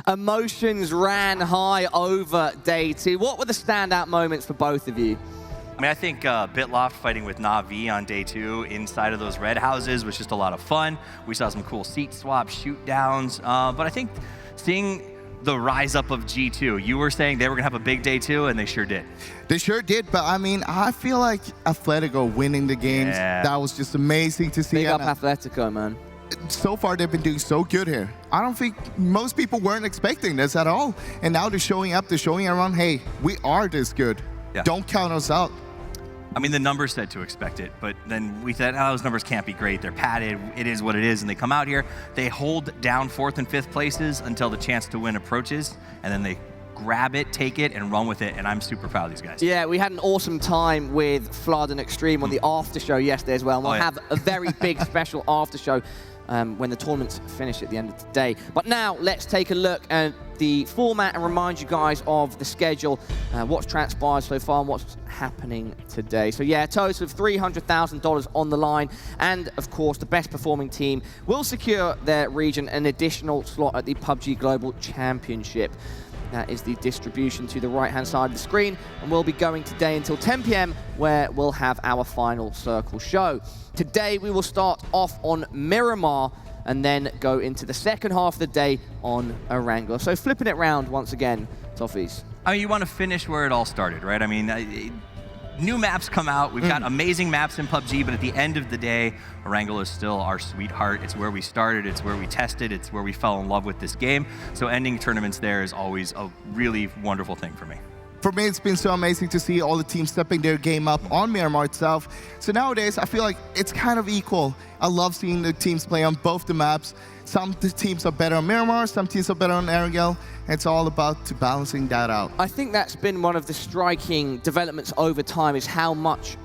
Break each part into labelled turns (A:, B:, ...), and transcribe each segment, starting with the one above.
A: Emotions ran high over day 2. What were the standout moments for both of you?
B: I mean, I think Bitloft fighting with Na'Vi on day 2 inside of those red houses was just a lot of fun. We saw some cool seat swaps, shoot downs, but I think seeing the rise up of G2, you were saying they were going to have a big day 2, and they sure did.
C: They sure did, but I mean, I feel like Atletico winning the games, that was just amazing to see.
A: Big up Atletico, man.
C: So far, they've been doing so good here. I don't think most people weren't expecting this at all. And now they're showing up, they're showing everyone, hey, we are this good. Yeah. Don't count us out.
B: I mean, the numbers said to expect it, but then we said, oh, those numbers can't be great. They're padded. It is what it is. And they come out here, they hold down 4th and 5th places until the chance to win approaches, and then they grab it, take it, and run with it, and I'm super proud of these guys.
A: Yeah, we had an awesome time with Flood and Extreme on the after show yesterday as well. And we'll have a very big special after show when the tournament's finished at the end of the day. But now let's take a look at the format and remind you guys of the schedule, what's transpired so far and what's happening today. So yeah, a total of $300,000 on the line, and of course the best performing team will secure their region an additional slot at the PUBG Global Championship. That is the distribution to the right-hand side of the screen, and we'll be going today until 10 p.m. where we'll have our final circle show. Today we will start off on Miramar and then go into the second half of the day on Erangel. So flipping it round once again, Toffees.
B: I mean, you want to finish where it all started, right? I mean, new maps come out. We've got amazing maps in PUBG, but at the end of the day, Erangel is still our sweetheart. It's where we started. It's where we tested. It's where we fell in love with this game. So ending tournaments there is always a really wonderful thing for me.
C: For me, it's been so amazing to see all the teams stepping their game up on Miramar itself. So nowadays, I feel like it's kind of equal. I love seeing the teams play on both the maps. Some teams are better on Miramar, some teams are better on Erangel. It's all about balancing that out.
A: I think that's been one of the striking developments over time, is how much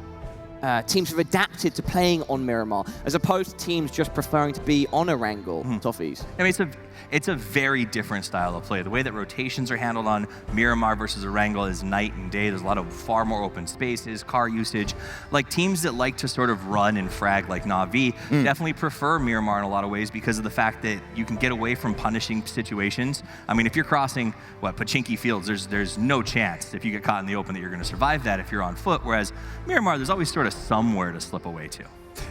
A: teams have adapted to playing on Miramar, as opposed to teams just preferring to be on Erangel, Toffees.
B: I mean, it's a very different style of play. The way that rotations are handled on Miramar versus Erangel is night and day. There's a lot of far more open spaces, car usage. Like teams that like to sort of run and frag like Na'Vi definitely prefer Miramar in a lot of ways because of the fact that you can get away from punishing situations. I mean, if you're crossing, Pachinki Fields, there's no chance if you get caught in the open that you're going to survive that if you're on foot, whereas Miramar, there's always sort of somewhere to slip away to.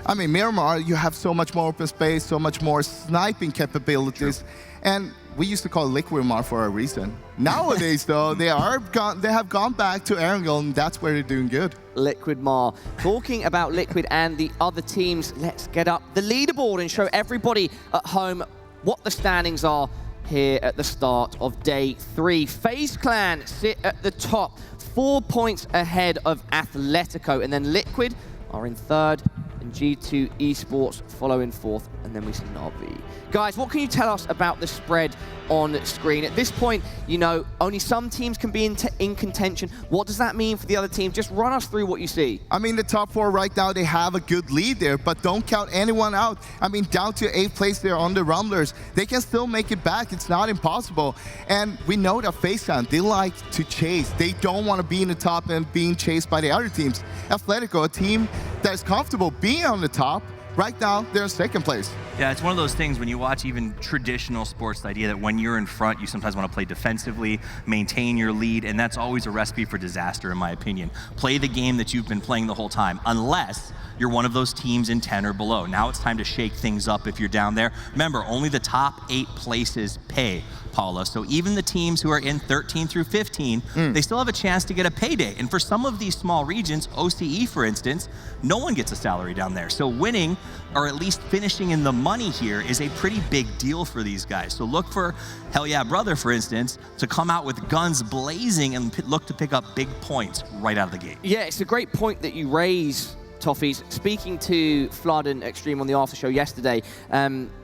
C: I mean, Miramar, you have so much more open space, so much more sniping capabilities. True. And we used to call it Liquid Mar for a reason. Nowadays, though, they have gone back to Erangel, and that's where they're doing good.
A: Liquid Mar. Talking about Liquid and the other teams, let's get up the leaderboard and show everybody at home what the standings are here at the start of day 3. FaZe Clan sit at the top, 4 points ahead of Atletico, and then Liquid are in 3rd, and G2 Esports follow in 4th, and then we see Na'Vi. Guys, what can you tell us about the spread on screen? At this point, you know, only some teams can be in contention. What does that mean for the other teams? Just run us through what you see.
C: I mean, the top 4 right now, they have a good lead there, but don't count anyone out. I mean, down to 8th place there on the Rumblers. They can still make it back. It's not impossible. And we know that FaZe Clan, they like to chase. They don't want to be in the top and being chased by the other teams. Atletico, a team that is comfortable being on the top, right now, they're in 2nd place.
B: Yeah, it's one of those things when you watch even traditional sports, the idea that when you're in front, you sometimes want to play defensively, maintain your lead, and that's always a recipe for disaster, in my opinion. Play the game that you've been playing the whole time, unless you're one of those teams in 10 or below. Now it's time to shake things up if you're down there. Remember, only the top 8 places pay, Paula. So even the teams who are in 13 through 15, they still have a chance to get a payday. And for some of these small regions, OCE for instance, no one gets a salary down there. So winning, or at least finishing in the money here, is a pretty big deal for these guys. So look for Hell Yeah Brother, for instance, to come out with guns blazing and look to pick up big points right out of the gate.
A: Yeah, it's a great point that you raise, Toffees. Speaking to Flood and Extreme on the after show yesterday,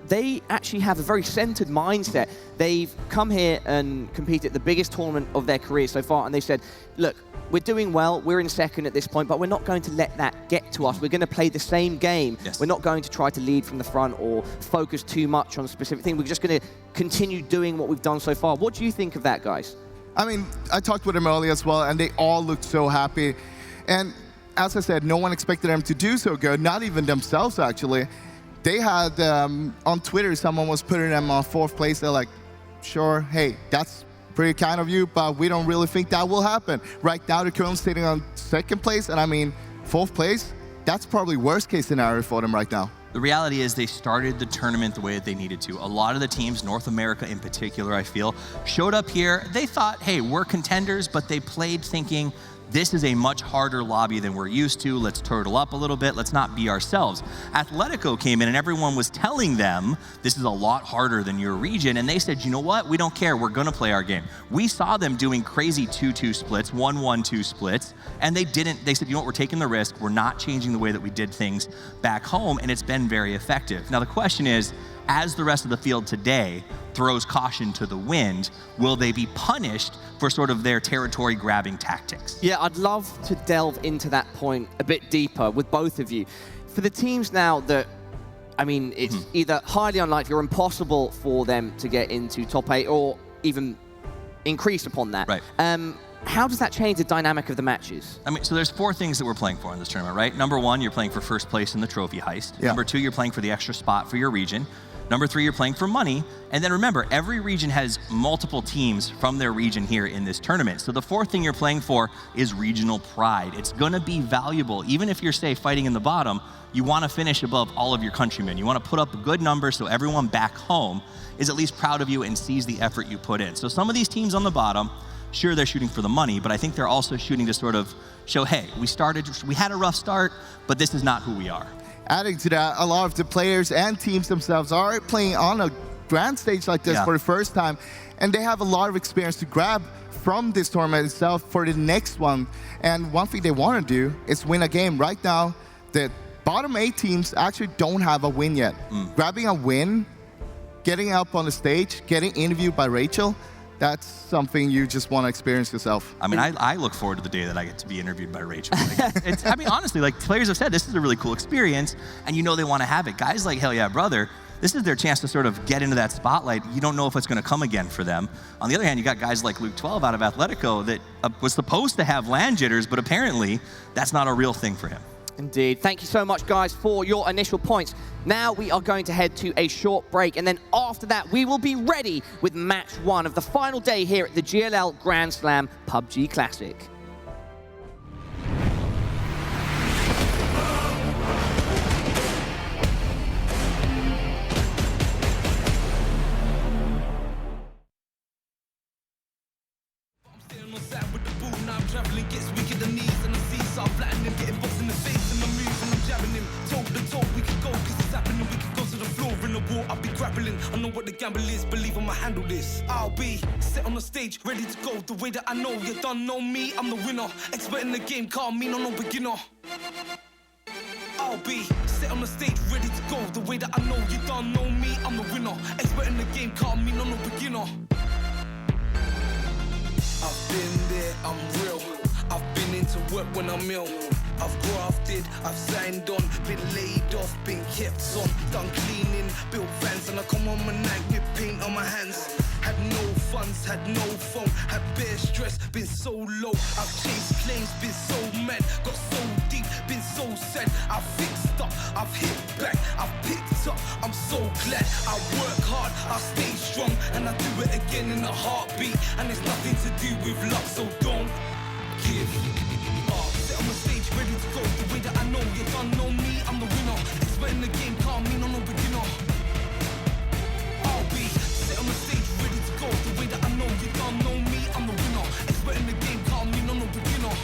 A: they actually have a very centered mindset. They've come here and competed at the biggest tournament of their career so far, and they said, look, we're doing well, we're in 2nd at this point, but we're not going to let that get to us. We're going to play the same game. Yes. We're not going to try to lead from the front or focus too much on a specific thing. We're just going to continue doing what we've done so far. What do you think of that, guys? I mean,
C: I talked with them earlier as well, and they all looked so happy. And as I said, no one expected them to do so good, not even themselves, actually. They had, on Twitter, someone was putting them on 4th place. They're like, sure, hey, that's pretty kind of you, but we don't really think that will happen. Right now, they're currently sitting on 2nd place, and I mean, 4th place, that's probably worst case scenario for them right now.
B: The reality is they started the tournament the way that they needed to. A lot of the teams, North America in particular, I feel, showed up here. They thought, hey, we're contenders, but they played thinking, this is a much harder lobby than we're used to. Let's turtle up a little bit. Let's not be ourselves. Atletico came in and everyone was telling them this is a lot harder than your region. And they said, you know what? We don't care. We're going to play our game. We saw them doing crazy 2-2 splits, 1-1-2 splits. And they didn't. They said, you know what? We're taking the risk. We're not changing the way that we did things back home. And it's been very effective. Now, the question is, as the rest of the field today throws caution to the wind, will they be punished for sort of their territory grabbing tactics?
A: Yeah, I'd love to delve into that point a bit deeper with both of you. For the teams now that, I mean, it's either highly unlikely or impossible for them to get into top 8 or even increase upon that.
B: Right.
A: How does that change the dynamic of the matches?
B: I mean, so there's 4 things that we're playing for in this tournament, right? Number 1, you're playing for 1st place in the trophy heist.
C: Yeah.
B: Number 2, you're playing for the extra spot for your region. Number 3, you're playing for money. And then remember, every region has multiple teams from their region here in this tournament. So the 4th thing you're playing for is regional pride. It's gonna be valuable. Even if you're, say, fighting in the bottom, you wanna finish above all of your countrymen. You wanna put up a good number so everyone back home is at least proud of you and sees the effort you put in. So some of these teams on the bottom, sure, they're shooting for the money, but I think they're also shooting to sort of show, hey, we had a rough start, but this is not who we are.
C: Adding to that, a lot of the players and teams themselves are playing on a grand stage like this for the first time, and they have a lot of experience to grab from this tournament itself for the next one. And one thing they want to do is win a game. Right now, the bottom 8 teams actually don't have a win yet. Grabbing a win, getting up on the stage, getting interviewed by Rachel, that's something you just want to experience yourself.
B: I mean, I look forward to the day that I get to be interviewed by Rachel. Like, I mean, honestly, like players have said, this is a really cool experience, and you know they want to have it. Guys like Hell Yeah Brother, this is their chance to sort of get into that spotlight. You don't know if it's going to come again for them. On the other hand, you got guys like Luke 12 out of Atletico that was supposed to have land jitters, but apparently that's not a real thing for him.
A: Indeed. Thank you so much, guys, for your initial points. Now we are going to head to a short break, and then after that, we will be ready with match 1 of the final day here at the GLL Grand Slam PUBG Classic.
D: I'll be grappling. I know what the gamble is, believe I'ma handle this. I'll be set on the stage, ready to go. The way that I know you don't know me, I'm the winner. Expert in the game, can't mean I'm no beginner. I'll be set on the stage, ready to go. The way that I know you don't know me, I'm the winner. Expert in the game, can't mean I'm no beginner. I've been there, I'm real. I've been into work when I'm ill. I've grafted, I've signed on, been laid off, been kept on, done cleaning, built vans, and I come on my night with paint on my hands. Had no funds, had no phone, had bare stress, been so low. I've chased claims, been so mad, got so deep, been so sad. I've fixed up, I've hit back, I've picked up, I'm so glad. I work hard, I stay strong, and I do it again in a heartbeat. And it's nothing to do with luck, so don't give up. Set on the stage, ready to go. The way that I know you don't know me, I'm the winner. Expert in the game, can't mean I'm no beginner. I'll be set on the stage, ready to go. The way that I know you don't know me, I'm the winner. Expert in the game, can't mean I'm no beginner.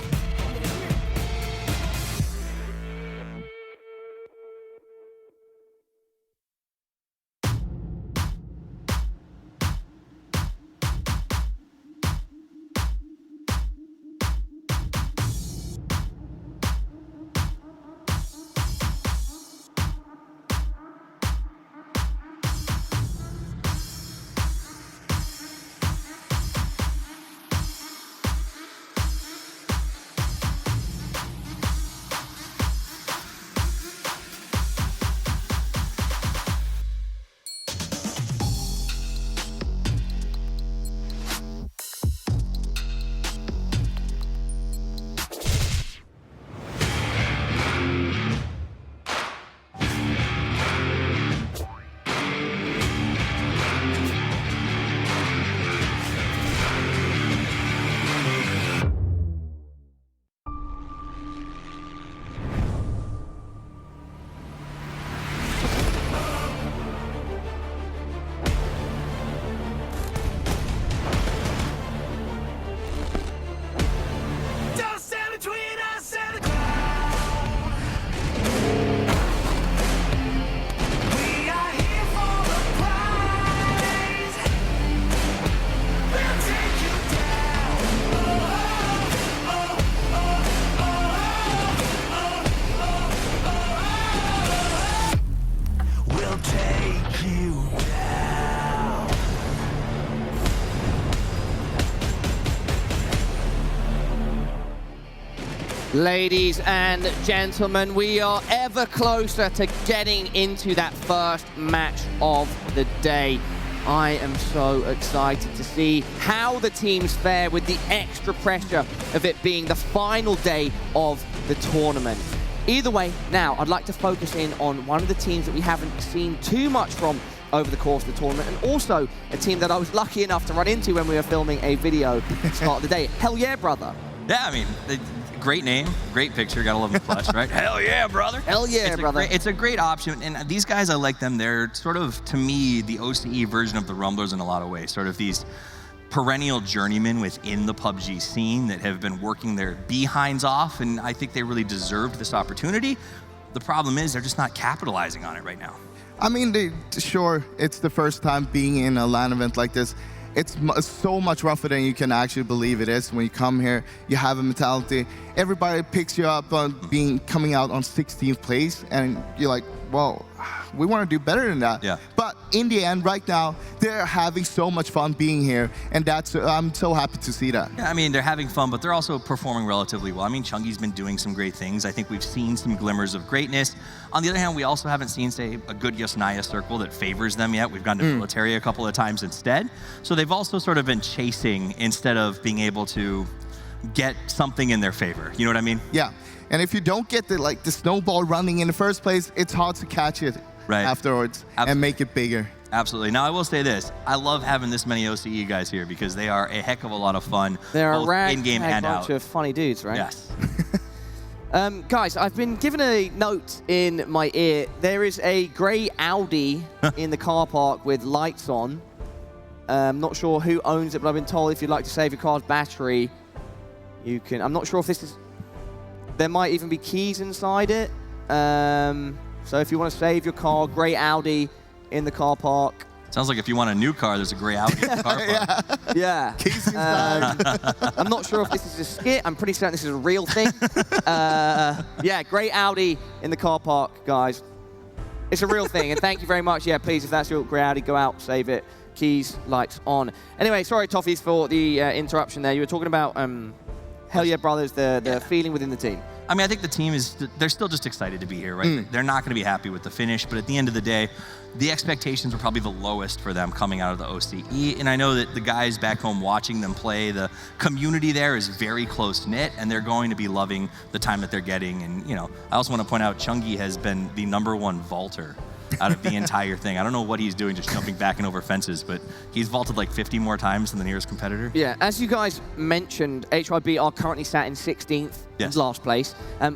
A: Ladies and gentlemen, we are ever closer to getting into that first match of the day. I am so excited to see how the teams fare with the extra pressure of it being the final day of the tournament. Either way, now I'd like to focus in on one of the teams that we haven't seen too much from over the course of the tournament, and also a team that I was lucky enough to run into when we were filming a video at the start of the day. Hell yeah, brother.
B: Yeah, I mean, great name, great picture, gotta love the flesh, right? Hell yeah, brother.
A: Hell yeah, brother.
B: It's a great option, and these guys, I like them. They're sort of, to me, the OCE version of the Rumblers in a lot of ways. Sort of these perennial journeymen within the PUBG scene that have been working their behinds off, and I think they really deserved this opportunity. The problem is they're just not capitalizing on it right now.
C: I mean, sure, it's the first time being in a LAN event like this. It's so much rougher than you can actually believe it is. When you come here, you have a mentality. Everybody picks you up on coming out on 16th place, and you're like, well, we want to do better than that.
B: Yeah.
C: But in the end, right now, they're having so much fun being here, and I'm so happy to see that.
B: Yeah, I mean, they're having fun, but they're also performing relatively well. I mean, Chungy's been doing some great things. I think we've seen some glimmers of greatness. On the other hand, we also haven't seen, say, a good Yasnaya circle that favors them yet. We've gone to military a couple of times instead. So they've also sort of been chasing instead of being able to get something in their favor. You know what I mean?
C: Yeah. And if you don't get the snowball running in the first place, it's hard to catch it afterwards and make it bigger.
B: Absolutely. Now, I will say this. I love having this many OCE guys here because they are a heck of a lot of fun,
A: They're
B: both
A: a
B: in-game and out.
A: bunch of funny dudes, right?
B: Yes.
A: Guys, I've been given a note in my ear. There is a grey Audi in the car park with lights on. Not sure who owns it, but I've been told if you'd like to save your car's battery, you can. I'm not sure if this is... There might even be keys inside it. So if you want to save your car, grey Audi in the car park.
B: Sounds like if you want a new car, there's a grey Audi in the car park.
A: Yeah.
C: Keys inside.
A: I'm not sure if this is a skit. I'm pretty certain this is a real thing. Yeah, grey Audi in the car park, guys. It's a real thing, and thank you very much. Yeah, please, if that's your grey Audi, go out, save it. Keys, lights on. Anyway, sorry, Toffees, for the interruption there. You were talking about Hell yeah, brothers, the feeling within the team.
B: I mean, I think the team they're still just excited to be here, right? They're not going to be happy with the finish, but at the end of the day, the expectations were probably the lowest for them coming out of the OCE. And I know that the guys back home watching them play, the community there is very close-knit, and they're going to be loving the time that they're getting. And, you know, I also want to point out Chungy has been the #1 vaulter out of the entire thing. I don't know what he's doing, just jumping back and over fences, but he's vaulted like 50 more times than the nearest competitor.
A: Yeah, as you guys mentioned, HYB are currently sat in 16th, in last place.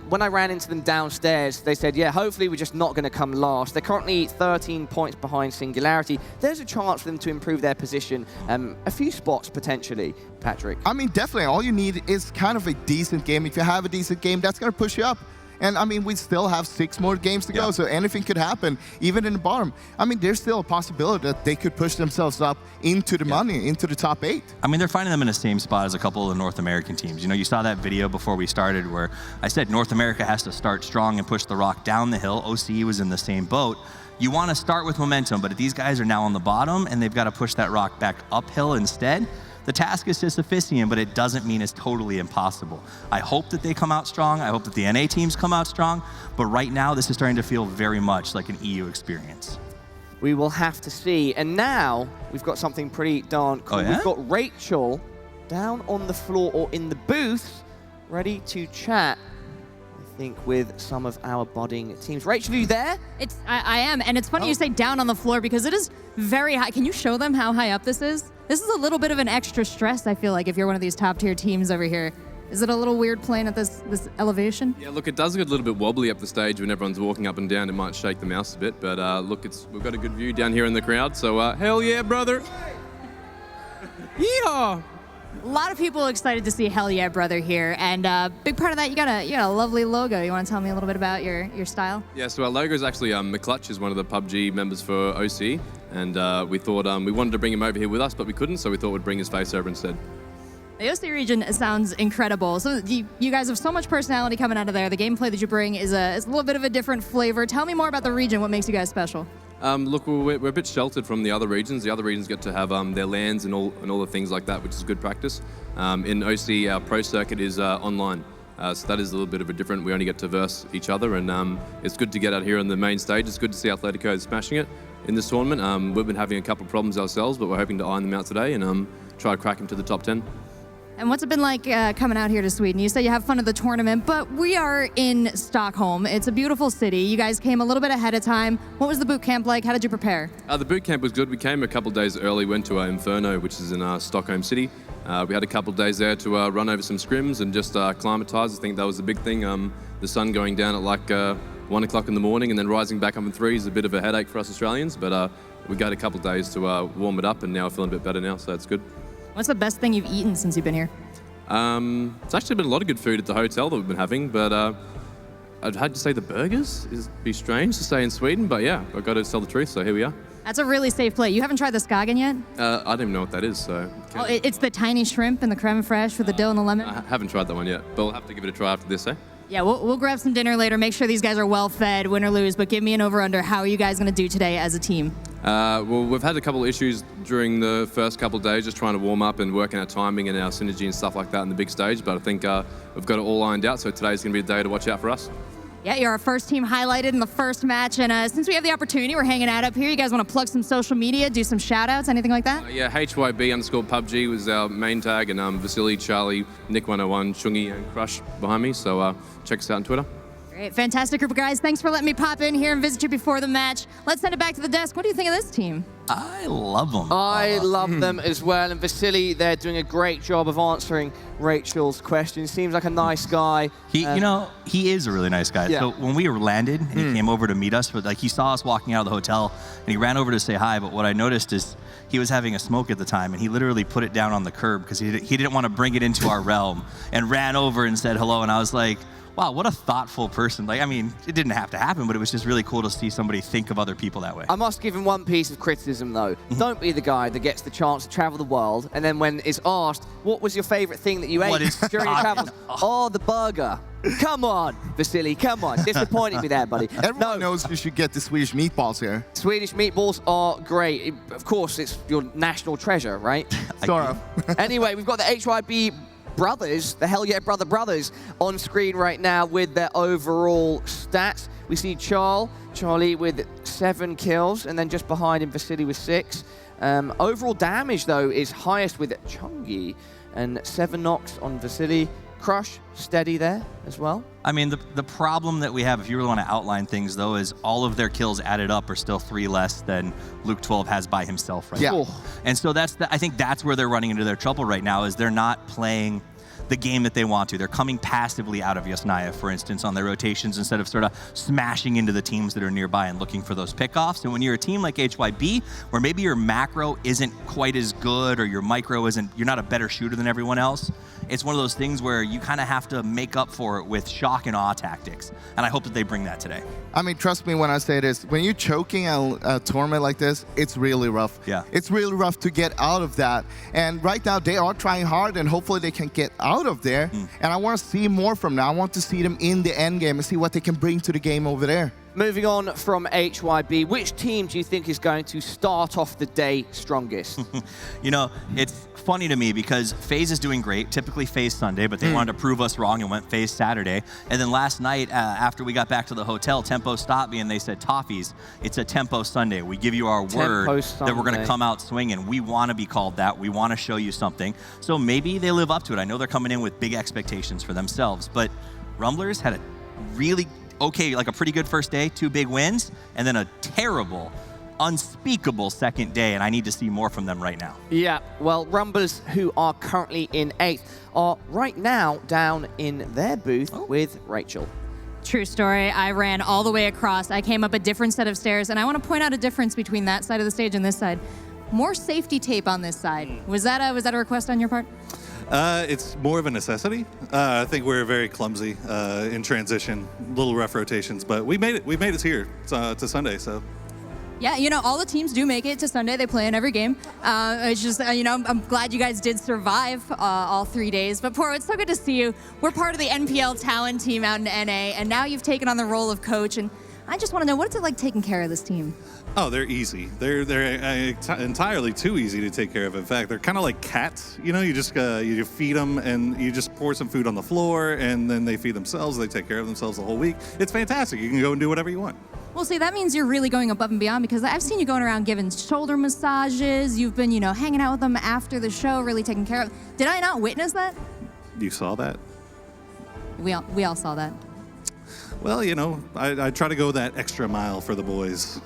A: When I ran into them downstairs, they said, yeah, hopefully we're just not going to come last. They're currently 13 points behind Singularity. There's a chance for them to improve their position a few spots potentially, Patrick.
C: I mean, definitely. All you need is kind of a decent game. If you have a decent game, that's going to push you up. And I mean, we still have 6 more games to go, so anything could happen, even in the bottom. I mean, there's still a possibility that they could push themselves up into the money, into the top 8.
B: I mean, they're finding them in the same spot as a couple of the North American teams. You know, you saw that video before we started where I said North America has to start strong and push the rock down the hill. OCE was in the same boat. You want to start with momentum, but these guys are now on the bottom, and they've got to push that rock back uphill instead. The task is Sisyphean, but it doesn't mean it's totally impossible. I hope that they come out strong. I hope that the NA teams come out strong. But right now, this is starting to feel very much like an EU experience.
A: We will have to see. And now, we've got something pretty darn cool. We've got Rachel down on the floor or in the booth, ready to chat, I think, with some of our budding teams. Rachel, are you there?
E: I am, and it's funny you say down on the floor because it is very high. Can you show them how high up this is? This is a little bit of an extra stress, I feel like, if you're one of these top-tier teams over here. Is it a little weird playing at this elevation?
F: Yeah, look, it does get a little bit wobbly up the stage when everyone's walking up and down. It might shake the mouse a bit, but look, we've got a good view down here in the crowd, so hell yeah, brother! Yeehaw!
E: A lot of people excited to see Hell Yeah Brother here, and big part of that, you got a lovely logo. You want to tell me a little bit about your style?
F: Yeah, so our logo is actually McClutch is one of the PUBG members for OC, and we thought we wanted to bring him over here with us, but we couldn't, so we thought we'd bring his face over instead.
E: The OC region sounds incredible. So you guys have so much personality coming out of there. The gameplay that you bring is a little bit of a different flavor. Tell me more about the region. What makes you guys special?
F: Look, we're a bit sheltered from the other regions. The other regions get to have their LANs and all the things like that, which is good practice. In OC, our pro circuit is online. So that is a little bit of a different. We only get to verse each other, and it's good to get out here on the main stage. It's good to see Atletico smashing it in this tournament. We've been having a couple of problems ourselves, but we're hoping to iron them out today and try to crack into the top 10.
E: And what's it been like coming out here to Sweden? You say you have fun at the tournament, but we are in Stockholm. It's a beautiful city. You guys came a little bit ahead of time. What was the boot camp like? How did you prepare?
F: The boot camp was good. We came a couple of days early, went to Inferno, which is in Stockholm City. We had a couple of days there to run over some scrims and just acclimatise. I think that was the big thing. The sun going down at like 1 o'clock in the morning and then rising back up in 3 is a bit of a headache for us Australians, but we got a couple of days to warm it up, and now we're feeling a bit better now, so that's good.
E: What's the best thing you've eaten since you've been here?
F: It's actually been a lot of good food at the hotel that we've been having, but I'd had to say the burgers. It'd be strange to say in Sweden, but yeah, I've got to tell the truth, so here we are.
E: That's a really safe plate. You haven't tried the Skagen yet?
F: I don't even know what that is, so...
E: Oh, it's the tiny shrimp and the creme fraiche with the dill and the lemon?
F: I haven't tried that one yet, but we'll have to give it a try after this, eh?
E: Yeah, we'll grab some dinner later, make sure these guys are well fed, win or lose, but give me an over-under. How are you guys going to do today as a team?
F: Well, we've had a couple of issues during the first couple of days, just trying to warm up and working our timing and our synergy and stuff like that in the big stage, but I think we've got it all ironed out, so today's going to be a day to watch out for us.
E: Yeah, you're our first team highlighted in the first match, and since we have the opportunity, we're hanging out up here. You guys want to plug some social media, do some shout-outs, anything like that?
F: Yeah, HYB_PUBG was our main tag, and Vasily, Charlie, Nick101, Chungi, and Crush behind me, so check us out on Twitter.
E: Great, fantastic group of guys. Thanks for letting me pop in here and visit you before the match. Let's send it back to the desk. What do you think of this team?
B: I love them.
A: I love them as well. And Vasily, they're doing a great job of answering Rachel's question. Seems like a nice guy.
B: He is a really nice guy.
A: Yeah.
B: So when we landed and he came over to meet us, but like he saw us walking out of the hotel and he ran over to say hi. But what I noticed is he was having a smoke at the time and he literally put it down on the curb because he didn't want to bring it into our realm and ran over and said hello. And I was like, wow, what a thoughtful person. Like, I mean, it didn't have to happen, but it was just really cool to see somebody think of other people that way.
A: I must give him one piece of criticism, though. Don't be the guy that gets the chance to travel the world, and then when it's asked, what was your favorite thing that you ate during your travels? Oh, the burger. Come on, Vasily, come on. Disappointing me there, buddy.
C: Everyone knows you should get the Swedish meatballs here.
A: Swedish meatballs are great. Of course, it's your national treasure, right?
C: Sort of.
A: Anyway, we've got the HYB brothers, the Hell Yeah brothers, on screen right now with their overall stats. We see Charlie with 7 kills, and then just behind him, Vasily with 6. Overall damage, though, is highest with Chungi, and 7 knocks on Vasily. Crush, steady there as well.
B: I mean, the problem that we have, if you really want to outline things, though, is all of their kills added up are still 3 less than Luke 12 has by himself right now. And so I think that's where they're running into their trouble right now, is they're not playing the game that they want to. They're coming passively out of Yasnaya, for instance, on their rotations instead of sort of smashing into the teams that are nearby and looking for those pickoffs. And when you're a team like HYB, where maybe your macro isn't quite as good or your micro isn't, you're not a better shooter than everyone else, it's one of those things where you kind of have to make up for it with shock and awe tactics. And I hope that they bring that today.
C: I mean, trust me when I say this, when you're choking a tournament like this, it's really rough.
B: Yeah.
C: It's really rough to get out of that. And right now, they are trying hard, and hopefully they can get out of there. And I want to see more from them. I want to see them in the end game and see what they can bring to the game over there.
A: Moving on from HYB, which team do you think is going to start off the day strongest?
B: You know, it's funny to me because FaZe is doing great, typically FaZe Sunday, but they wanted to prove us wrong and went FaZe Saturday. And then last night, after we got back to the hotel, Tempo stopped me and they said, Toffees, it's a Tempo Sunday. We give you our word that we're going to come out swinging. We want to be called that. We want to show you something. So maybe they live up to it. I know they're coming in with big expectations for themselves, but Rumblers had a really like a pretty good first day, 2 big wins, and then a terrible, unspeakable second day, and I need to see more from them right now.
A: Yeah, well, Rumblers, who are currently in 8th, are right now down in their booth with Rachel.
E: True story. I ran all the way across. I came up a different set of stairs, and I want to point out a difference between that side of the stage and this side. More safety tape on this side. Was that a request on your part?
G: It's more of a necessity. I think we're very clumsy in transition, little rough rotations, but we made it. We made it here to Sunday, so.
E: Yeah, you know, all the teams do make it to Sunday. They play in every game. It's just, you know, I'm glad you guys did survive all 3 days. But Poro, it's so good to see you. We're part of the NPL talent team out in NA, and now you've taken on the role of coach. And I just want to know, what is it like taking care of this team?
G: Oh, they're easy. They're entirely too easy to take care of. In fact, they're kind of like cats. You know, you just you feed them and you just pour some food on the floor, and then they feed themselves. They take care of themselves the whole week. It's fantastic. You can go and do whatever you want.
E: Well, see, that means you're really going above and beyond, because I've seen you going around giving shoulder massages. You've been, hanging out with them after the show, really taking care of. Did I not witness that?
G: You saw that?
E: We all saw that.
G: Well, I try to go that extra mile for the boys.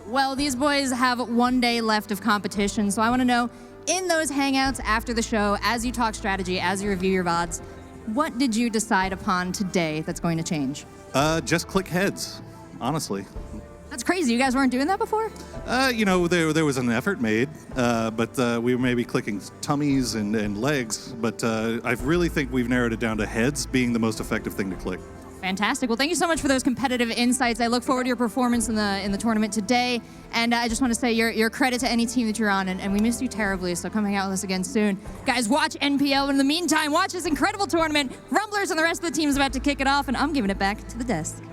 E: Well, these boys have 1 day left of competition, so I want to know, in those hangouts after the show, as you talk strategy, as you review your VODs, what did you decide upon today that's going to change?
G: Just click heads, honestly.
E: That's crazy. You guys weren't doing that before?
G: There was an effort made, but we were maybe clicking tummies and legs, but I really think we've narrowed it down to heads being the most effective thing to click.
E: Fantastic. Well, thank you so much for those competitive insights. I look forward to your performance in the tournament today. And I just want to say your credit to any team that you're on, and we miss you terribly, so come hang out with us again soon. Guys, watch NPL. In the meantime, watch this incredible tournament. Rumblers and the rest of the team is about to kick it off, and I'm giving it back to the desk.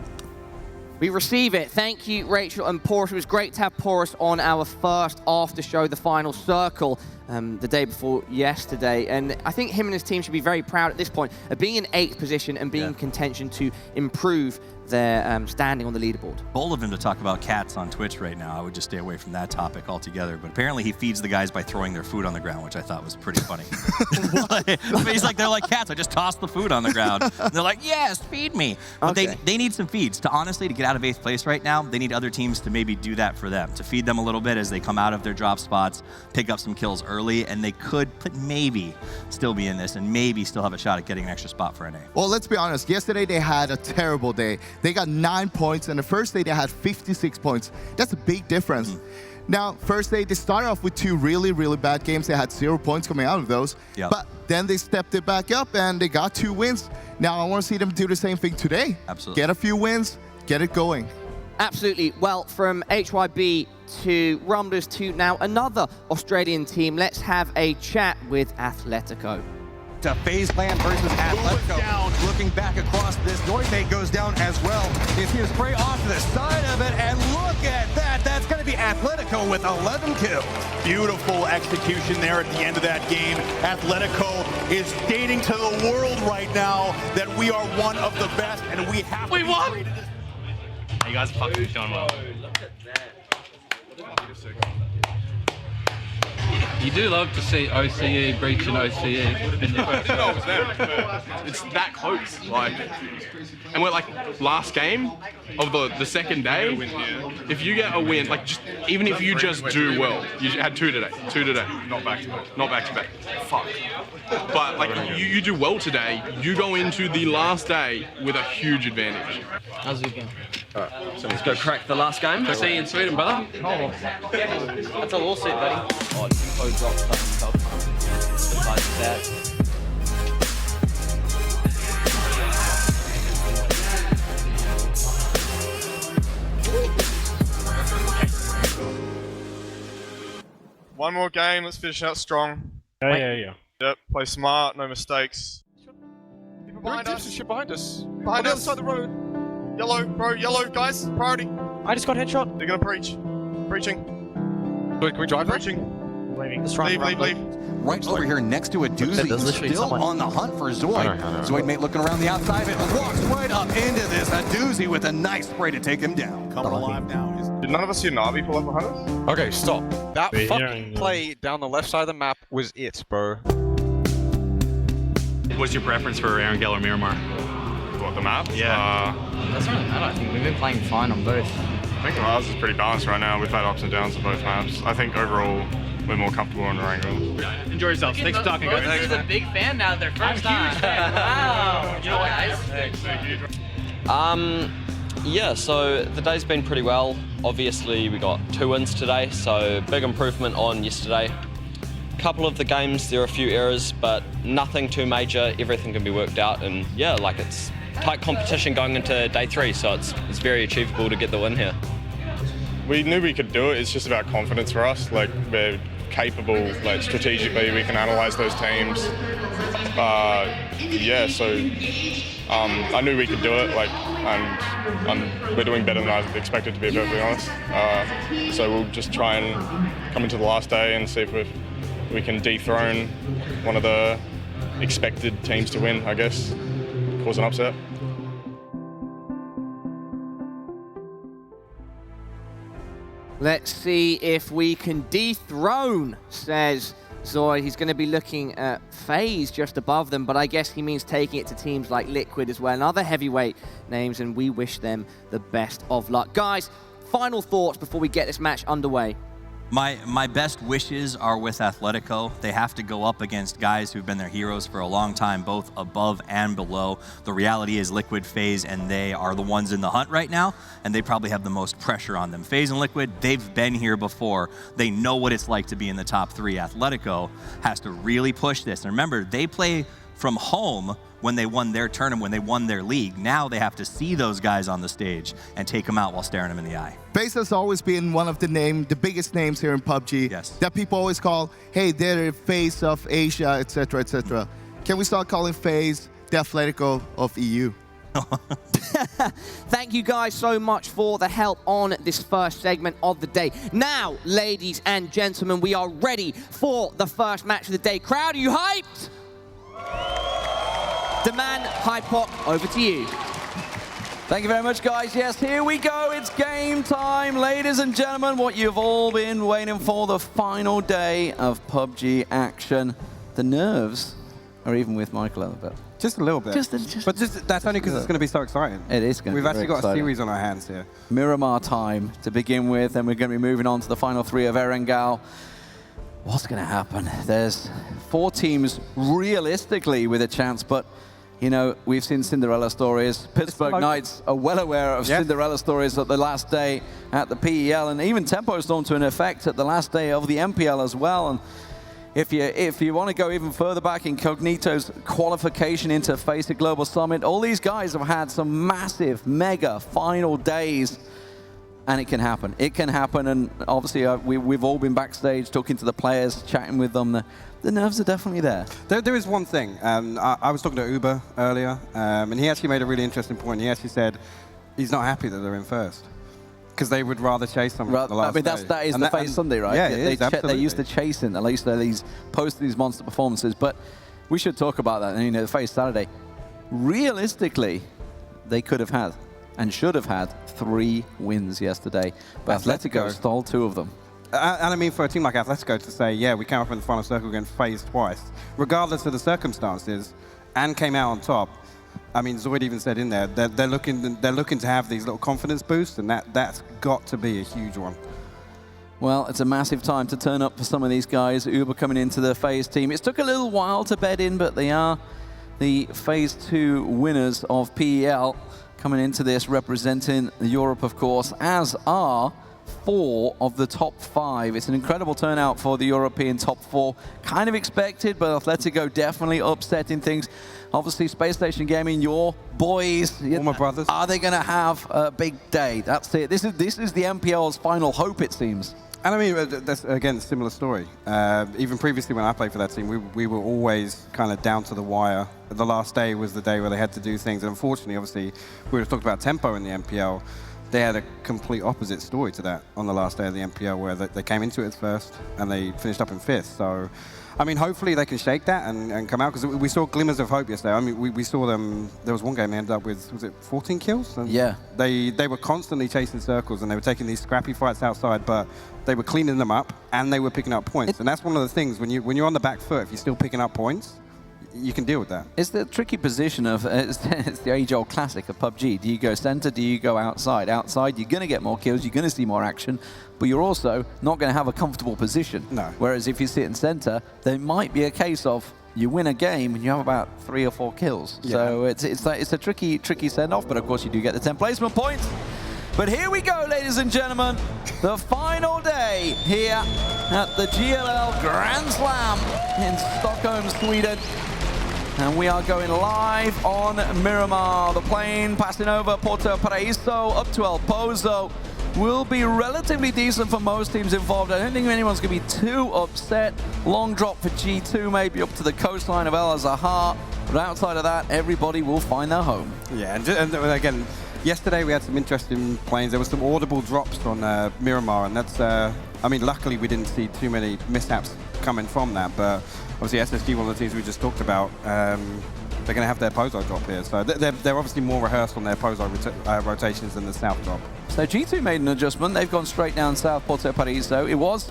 A: We receive it. Thank you, Rachel and Porus. It was great to have Porus on our first after show, the final circle, the day before yesterday. And I think him and his team should be very proud at this point of being in 8th position and being in contention to improve their standing on the leaderboard.
B: Bold of him to talk about cats on Twitch right now. I would just stay away from that topic altogether. But apparently he feeds the guys by throwing their food on the ground, which I thought was pretty funny. They're like cats. I just toss the food on the ground. And they're like, yes, feed me. But they need some feeds. To get out of 8th place right now, they need other teams to maybe do that for them, to feed them a little bit as they come out of their drop spots, pick up some kills early, and they could maybe still be in this and maybe still have a shot at getting an extra spot for NA.
C: Well, let's be honest. Yesterday they had a terrible day. They got 9 points, and the first day they had 56 points. That's a big difference. Now, first day, they started off with 2 really, really bad games. They had 0 points coming out of those. But then they stepped it back up, and they got 2 wins. Now, I want to see them do the same thing today.
B: Absolutely.
C: Get a few wins, get it going.
A: Absolutely. Well, from HYB to Rumblers to now another Australian team, let's have a chat with Atletico.
H: To FaZe Clan versus Atletico. Looking back across this, Noite goes down as well. You see him spray off to the side of it, and look at that. That's going to be Atletico with 11 kills.
I: Beautiful execution there at the end of that game. Atletico is stating to the world right now that we are one of the best, and we have to be great at this.
J: You guys are fucking doing well. You do love to see OCE breach an OCE in your first
K: No, it's that close. And we're last game of the second day. If you get a win, even if you just do well, you had 2 today. Not back to back. Not back to back. Fuck. But you do well today, you go into the last day with a huge advantage.
J: How's it going?
L: Alright, so let's go crack the last game.
J: See you in Sweden, brother.
L: Oh. That's a lawsuit, buddy. Oh, info drop stuff. Besides that.
M: One more game, let's finish out strong.
J: Yeah.
M: Yep, play smart, no mistakes. People behind us. Shit behind us. Behind us. Outside the road. Yellow, bro, yellow, guys, priority.
L: I just got headshot.
M: They're gonna breach. Breaching. Can we drive? Breaching. Leave.
H: Right over here next to a doozy, still on the hunt for Zoid. Zoidmate looking around the outside of it, walks right up into this, a doozy with a nice spray to take him down. Coming alive now.
M: Did none of us see Navi pull up behind us?
N: Okay, stop. That fucking play down the left side of the map was it, bro.
J: What's your preference for Aaron Gell or Miramar?
M: What, the map?
J: Yeah.
L: That's not bad, I think. We've been playing fine on both.
M: I think ours is pretty balanced right now. We've had ups and downs on both maps. I think overall, we're more comfortable on Erangel.
J: Enjoy yourselves. Thanks for talking, guys.
L: He's a big fan now. Their first time. Huge fan. Wow. Enjoy, guys.
O: Yeah, so the day's been pretty well. Obviously, we got 2 wins today, so big improvement on yesterday. Couple of the games, there are a few errors, but nothing too major. Everything can be worked out, and yeah, it's tight competition going into day 3, so it's very achievable to get the win here.
M: We knew we could do it. It's just about confidence for us. We're capable, like strategically, we can analyze those teams. Yeah, so I knew we could do it, like, and we're doing better than I expected, to be perfectly honest. So we'll just try and come into the last day and see if we can dethrone one of the expected teams to win, I guess, cause an upset.
A: Let's see if we can dethrone, says Zoid. He's going to be looking at FaZe just above them, but I guess he means taking it to teams like Liquid as well, and other heavyweight names, and we wish them the best of luck. Guys, final thoughts before we get this match underway.
B: My best wishes are with Atletico. They have to go up against guys who've been their heroes for a long time, both above and below. The reality is Liquid, FaZe, and they are the ones in the hunt right now, and they probably have the most pressure on them. FaZe and Liquid, they've been here before. They know what it's like to be in the top 3. Atletico has to really push this. And remember, they play from home when they won their tournament, when they won their league. Now they have to see those guys on the stage and take them out while staring them in the eye.
C: FaZe has always been one of the biggest names here in PUBG.
B: Yes.
C: That people always call, hey, they're the face of Asia, etc., etc. Can we start calling FaZe the Atletico of EU?
A: Thank you guys so much for the help on this first segment of the day. Now, ladies and gentlemen, we are ready for the first match of the day. Crowd, are you hyped? Demand, Hypok, over to you.
P: Thank you very much, guys. Yes, here we go. It's game time, ladies and gentlemen. What you've all been waiting for, the final day of PUBG action. The nerves are even with Michael a little bit.
Q: Just a little bit. But that's only because it's going to be so exciting.
P: It is going to be
Q: We've actually got
P: exciting.
Q: a series on our hands here.
P: Miramar time to begin with, and we're going to be moving on to the final 3 of Erengel. What's going to happen? There's 4 teams realistically with a chance, but you know, we've seen Cinderella stories. Pittsburgh Knights are well aware of Cinderella stories at the last day at the PEL, and even Tempo Storm to an effect at the last day of the MPL as well. And if you want to go even further back, Incognito's qualification into FaZe Global Summit, all these guys have had some massive, mega final days. And it can happen. It can happen, and obviously we've all been backstage talking to the players, chatting with them. The nerves are definitely there.
Q: There is one thing. I was talking to Uber earlier, and he actually made a really interesting point. He actually said he's not happy that they're in first because they would rather chase them the last day.
P: That is the FaZe Sunday, right?
Q: Yeah,
P: they're used to chasing. At least they're posting these monster performances. But we should talk about that. And you know, the FaZe Saturday. Realistically, they could have had and should have had 3 wins yesterday, but Atletico stole 2 of them.
Q: And I mean, for a team like Atletico to say, yeah, we came up in the final circle against FaZe twice, regardless of the circumstances, and came out on top. I mean, Zoid even said in there that they're looking to have these little confidence boosts, and that's got to be a huge one.
P: Well, it's a massive time to turn up for some of these guys. Uber coming into the FaZe team. It's took a little while to bed in, but they are the FaZe 2 winners of PEL. Coming into this, representing Europe, of course, as are 4 of the top 5. It's an incredible turnout for the European top 4. Kind of expected, but Atletico definitely upsetting things. Obviously, Space Station Gaming, your boys,
Q: all my brothers.
P: Are they going to have a big day? That's it. This is the MPL's final hope, it seems.
Q: And I mean, that's, again, a similar story. Even previously when I played for that team, we were always kind of down to the wire. The last day was the day where they had to do things. And unfortunately, obviously, we were talking about Tempo in the MPL. They had a complete opposite story to that on the last day of the MPL, where they came into it first and they finished up in 5th. So, I mean, hopefully they can shake that and come out, because we saw glimmers of hope yesterday. I mean, we saw them. There was one game they ended up with, was it 14 kills? And
P: yeah.
Q: They were constantly chasing circles, and they were taking these scrappy fights outside, but they were cleaning them up and they were picking up points. And that's one of the things, when you're on the back foot, if you're still picking up points, you can deal with that.
P: It's the tricky position of, it's the age-old classic of PUBG. Do you go center? Do you go outside? Outside, you're going to get more kills, you're going to see more action, but you're also not going to have a comfortable position.
Q: No.
P: Whereas if you sit in center, there might be a case of you win a game and you have about 3 or 4 kills. Yeah. So it's a tricky send-off, but of course you do get the 10 placement points. But here we go, ladies and gentlemen, the final day here at the GLL Grand Slam in Stockholm, Sweden. And we are going live on Miramar. The plane passing over Porto Paraíso up to El Pozo. will be relatively decent for most teams involved. I don't think anyone's going to be too upset. Long drop for G2, maybe up to the coastline of El Azahar. But outside of that, everybody will find their home.
Q: Yeah, and again, yesterday we had some interesting planes. There was some audible drops on Miramar, and that's, I mean, luckily we didn't see too many mishaps coming from that, but obviously SSG, one of the teams we just talked about, they're going to have their Pozo drop here. So they're obviously more rehearsed on their Pozo rotations than the South drop.
P: So G2 made an adjustment. They've gone straight down South Porto Paraiso. It was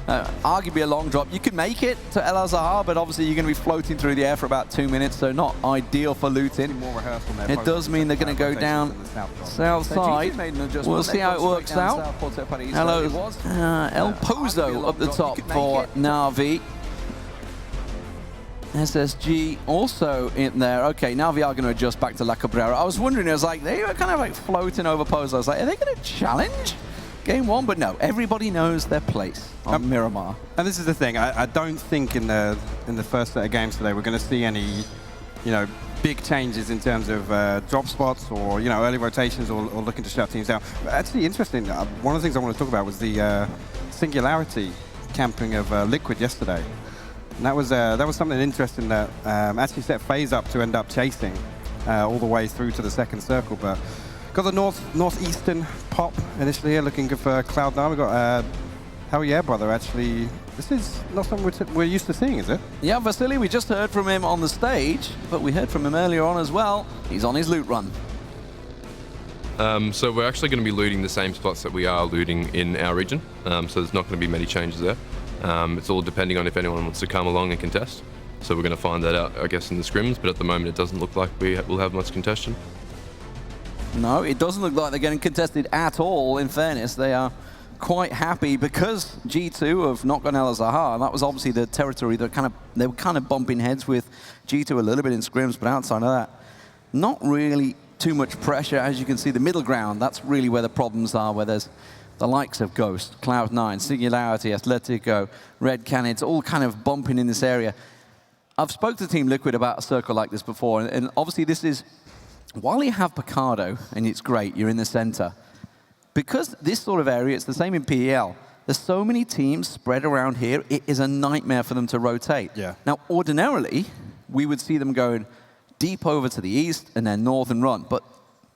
P: arguably a long drop. You could make it to El Azahar, but obviously you're going to be floating through the air for about 2 minutes, so not ideal for looting.
Q: More rehearsed on their
P: it does mean they're going to go down south side. We'll see how it works out. Hello, El Pozo up the top for Na'Vi. SSG also in there. Okay, Na'Vi are going to adjust back to La Cabrera. I was wondering, I was like, they were kind of like floating over Pozo. I was like, are they going to challenge game one? But no, everybody knows their place on Miramar.
Q: And this is the thing, I don't think in the first set of games today we're going to see any, big changes in terms of drop spots or, early rotations or looking to shut teams down. But actually, interesting, one of the things I want to talk about was the singularity camping of Liquid yesterday. And that was something interesting that actually set FaZe up to end up chasing all the way through to the second circle. But got the northeastern pop initially here, looking good for Cloud9. We've got Hell Yeah Brother, actually. This is not something we're used to seeing, is it?
P: Yeah, Vasily, we just heard from him on the stage, but we heard from him earlier on as well. He's on his loot run.
R: So we're actually going to be looting the same spots that we are looting in our region. So there's not going to be many changes there. It's all depending on if anyone wants to come along and contest. So we're going to find that out, I guess, in the scrims, but at the moment it doesn't look like we will have much contention.
P: No, it doesn't look like they're getting contested at all, in fairness. They are quite happy because G2 have not gone El Azahar, and that was obviously the territory that they were kind of bumping heads with G2 a little bit in scrims, but outside of that, not really too much pressure. As you can see, the middle ground, that's really where the problems are, where there's the likes of Ghost, Cloud9, Singularity, Atletico, Red Canids, all kind of bumping in this area. I've spoke to Team Liquid about a circle like this before, and obviously this is, while you have Picardo, and it's great, you're in the center, because this sort of area, it's the same in PEL, there's so many teams spread around here, it is a nightmare for them to rotate.
Q: Yeah.
P: Now, ordinarily, we would see them going deep over to the east and then north and run, but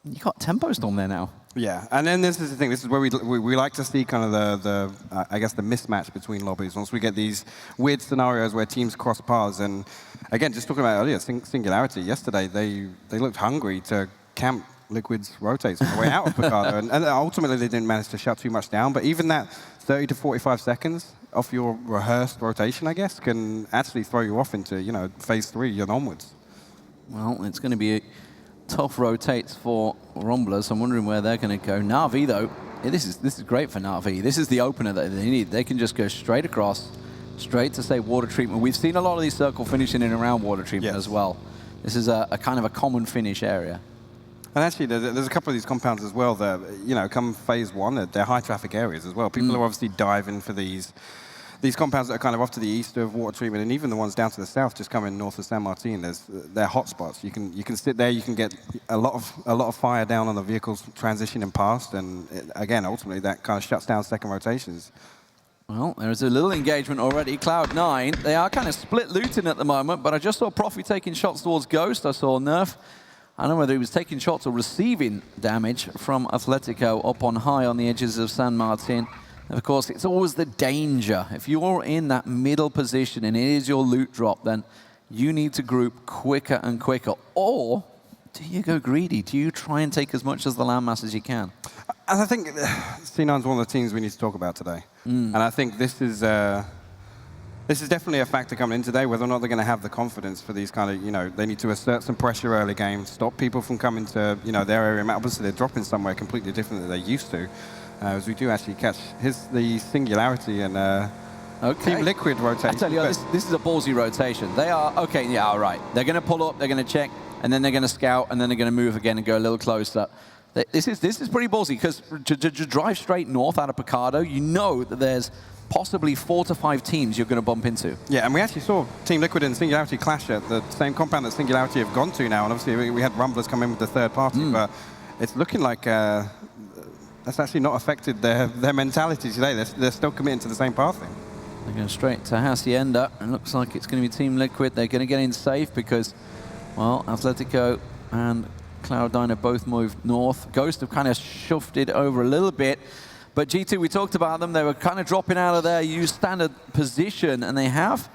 P: you got Tempo Storm there now.
Q: Yeah, and then this is the thing. This is where we like to see kind of I guess the mismatch between lobbies. Once we get these weird scenarios where teams cross paths, and again, just talking about earlier, Singularity yesterday, they looked hungry to camp Liquid's rotates on the way out of Picardo, and ultimately they didn't manage to shut too much down. But even that 30 to 45 seconds off your rehearsed rotation, I guess, can actually throw you off into phase 3 and onwards.
P: Well, it's going to be tough rotates for Rumblers. I'm wondering where they're going to go. Na'Vi, though, this is great for Na'Vi. This is the opener that they need. They can just go straight across, straight to, say, water treatment. We've seen a lot of these circle finishing in and around water treatment as well. This is a kind of a common finish area.
Q: And actually, there's a couple of these compounds as well that, come phase 1, they're high traffic areas as well. People are obviously diving for these compounds that are kind of off to the east of water treatment, and even the ones down to the south, just coming north of San Martin. They're hot spots. You can sit there. You can get a lot of fire down on the vehicles transitioning past, and again, ultimately, that kind of shuts down second rotations.
P: Well, there's a little engagement already. Cloud9, they are kind of split looting at the moment, but I just saw Profi taking shots towards Ghost. I saw Nerf. I don't know whether he was taking shots or receiving damage from Atletico up on high on the edges of San Martin. Of course, it's always the danger. If you're in that middle position and it is your loot drop, then you need to group quicker and quicker. Or do you go greedy? Do you try and take as much as the landmass as you can?
Q: And I think C9 is one of the teams we need to talk about today. And I think this is definitely a factor coming in today, whether or not they're going to have the confidence for these kind of, they need to assert some pressure early game, stop people from coming to, their area. Obviously, they're dropping somewhere completely different than they used to. As we do actually catch the Singularity and Team Liquid rotation.
P: I tell you, this is a ballsy rotation. They are, okay, yeah, all right. They're going to pull up, they're going to check, and then they're going to scout, and then they're going to move again and go a little closer. This is pretty ballsy, because to drive straight north out of Picardo, you know that there's possibly 4 to 5 teams you're going to bump into.
Q: Yeah, and we actually saw Team Liquid and Singularity clash at the same compound that Singularity have gone to now, and obviously we had Rumblers come in with the third party, but it's looking like that's actually not affected their mentality today. They're still committing to the same pathing.
P: They're going straight to Hacienda, and looks like it's going to be Team Liquid. They're going to get in safe because, well, Atletico and Cloud9 have both moved north. Ghost have kind of shoved it over a little bit. But G2, we talked about them. They were kind of dropping out of their standard position, and they have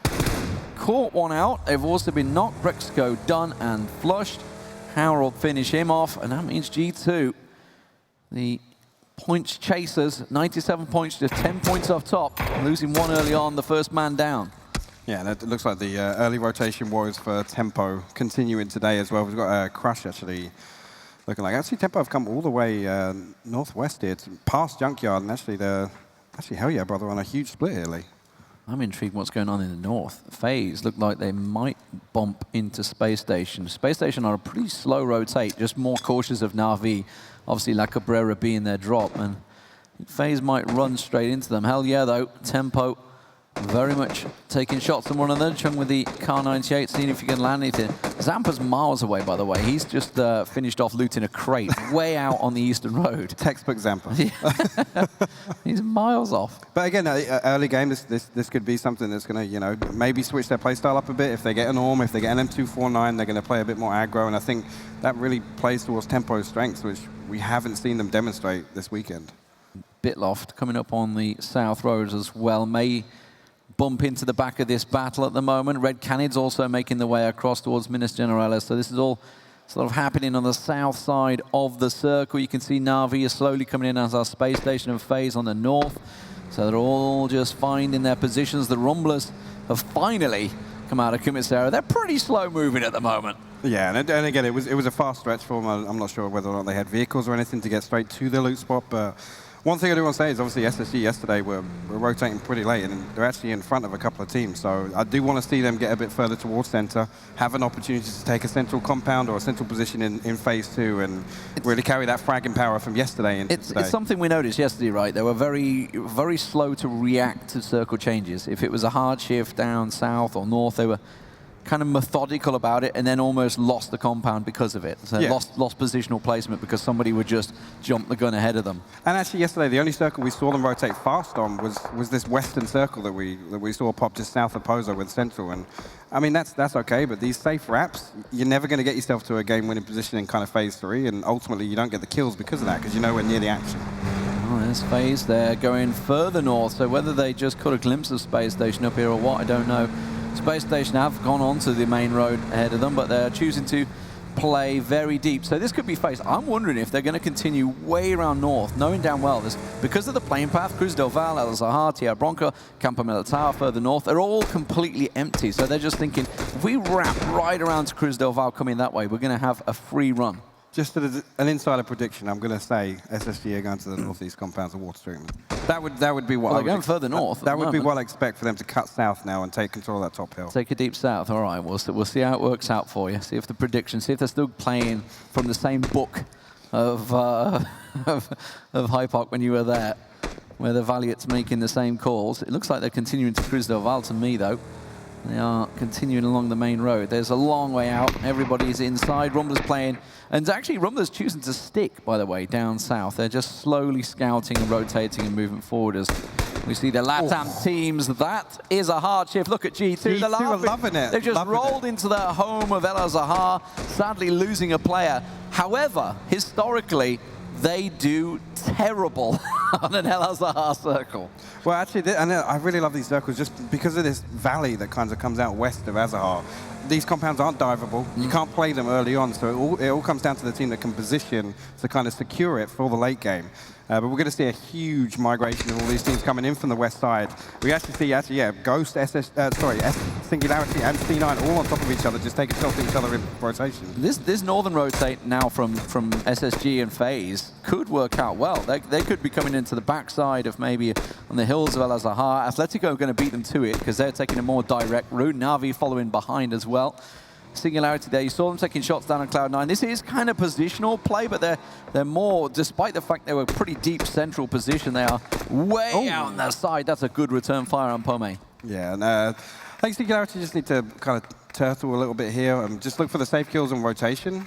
P: caught one out. They've also been knocked. Brexco done and flushed. Harold finish him off, and that means G2, the points chasers, 97 points, just 10 points off top, losing one early on, the first man down.
Q: Yeah, and it looks like the early rotation woes for Tempo continuing today as well. We've got a Crush actually looking like. Actually, Tempo have come all the way northwest here, past Junkyard, and actually Hell Yeah Brother on a huge split here, Lee.
P: I'm intrigued what's going on in the north. FaZe look like they might bump into Space Station. Space Station are a pretty slow rotate, just more cautious of Na'Vi. Obviously, La Cabrera being their drop, and FaZe might run straight into them. Hell Yeah, though, Tempo very much taking shots on one another. Chung with the Kar98, seeing if he can land anything. Zampa's miles away, by the way. He's just finished off looting a crate way out on the Eastern Road.
Q: Textbook Zampa.
P: He's miles off.
Q: But again, early game, this could be something that's going to, maybe switch their playstyle up a bit. If they get an Orm, if they get an M249, they're going to play a bit more aggro, and I think that really plays towards Tempo's strengths, which we haven't seen them demonstrate this weekend.
P: Bitloft coming up on the South Road as well. May bump into the back of this battle at the moment. Red Canids also making the way across towards Minas Generalis. So this is all sort of happening on the south side of the circle. You can see Na'Vi is slowly coming in as our Space Station and FaZe on the north. So they're all just finding their positions. The Rumblers have finally come out of Commissary. They're pretty slow moving at the moment.
Q: Yeah, and again, it was a fast stretch for them. I'm not sure whether or not they had vehicles or anything to get straight to the loot spot, but one thing I do want to say is obviously SSG yesterday were rotating pretty late, and they're actually in front of a couple of teams. So I do want to see them get a bit further towards center, have an opportunity to take a central compound or a central position in phase 2, and really carry that fragging power from yesterday into today.
P: It's something we noticed yesterday, right? They were very, very slow to react to circle changes. If it was a hard shift down south or north, they were kind of methodical about it, and then almost lost the compound because of it. So
Q: yeah.
P: lost positional placement because somebody would just jump the gun ahead of them.
Q: And actually yesterday, the only circle we saw them rotate fast on was this western circle that we saw pop just south of Pozo with Central. And I mean, that's okay, but these safe wraps, you're never going to get yourself to a game-winning position in kind of phase 3, and ultimately you don't get the kills because of that, because you're nowhere near the action.
P: Oh, there's FaZe. They're going further north, so whether they just caught a glimpse of Space Station up here or what, I don't know. Space Station have gone onto the main road ahead of them, but they're choosing to play very deep. So this could be FaZe. I'm wondering if they're going to continue way around north, knowing damn well this, because of the plane path, Cruz del Val, El Zahar, Tierra Bronca, Campo Militar further north, they're all completely empty. So they're just thinking, if we wrap right around to Cruz del Val coming that way, we're going to have a free run.
Q: Just as an insider prediction, I'm going to say SSG are going to the northeast compounds of water treatment. That would be what
P: they're going further north.
Q: That would be what I expect for them to cut south now and take control of that top hill.
P: Take a deep south. All right, we'll see how it works out for you. See if the prediction, see if they're still playing from the same book of Hyde Park when you were there, where the Valiant's making the same calls. It looks like they're continuing to Cruz del Val to me, though. They are continuing along the main road. There's a long way out. Everybody's inside. Rumblers playing. And actually, Rumblers choosing to stick, by the way, down south. They're just slowly scouting and rotating and moving forward as we see the LATAM teams. That is a hard shift. Look at G2. They're
Q: are loving it.
P: They've just rolled into their home of El Zahar, sadly losing a player. However, historically, they do terrible on an El Zahar circle.
Q: Well, actually, and I really love these circles just because of this valley that kind of comes out west of Azahar. These compounds aren't diveable. You can't play them early on, so it all comes down to the team that can position to kind of secure it for the late game. But we're going to see a huge migration of all these teams coming in from the west side. We actually see, Ghost, Singularity, and C9 all on top of each other, just taking shots at each other in rotation.
P: This northern rotate now from SSG and FaZe could work out well. They could be coming into the backside of maybe on the hills of El Zahar. Atletico are going to beat them to it because they're taking a more direct route. Na'Vi following behind as well. Singularity there, you saw them taking shots down on Cloud9. This is kind of positional play, but they're more, despite the fact they were pretty deep central position, they are way out on their side. That's a good return fire on Pome.
Q: Yeah, and I think Singularity just need to kind of turtle a little bit here. Just look for the safe kills and rotation.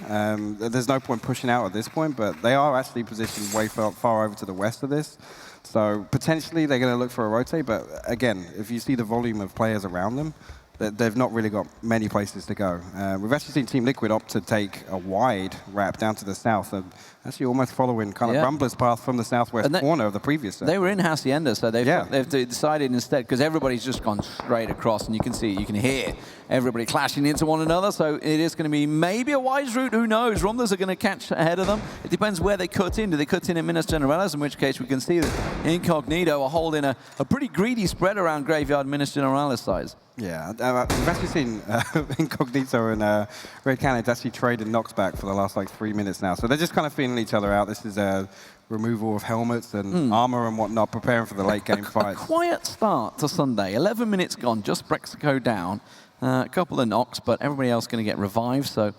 Q: There's no point pushing out at this point, but they are actually positioned way far over to the west of this. So potentially they're going to look for a rotate, but again, if you see the volume of players around them, they've not really got many places to go. We've actually seen Team Liquid opt to take a wide wrap down to the south, and actually almost following kind of Rumbler's path from the southwest corner of the previous set.
P: They were in Hacienda, so they've decided instead, because everybody's just gone straight across, and you can hear everybody clashing into one another, so it is going to be maybe a wise route, who knows? Rumblers are going to catch ahead of them. It depends where they cut in. Do they cut in at Minas Generalis, in which case we can see that Incognito are holding a pretty greedy spread around Graveyard Minas Generalis size.
Q: Yeah, we've actually seen Incognito and Red Cannons actually trading knocks back for the last like 3 minutes now. So they're just kind of feeling each other out. This is a removal of helmets and armor and whatnot, preparing for the late game fight.
P: Quiet start to Sunday. 11 minutes gone, just Brexico down. A couple of knocks, but everybody else going to get revived. So it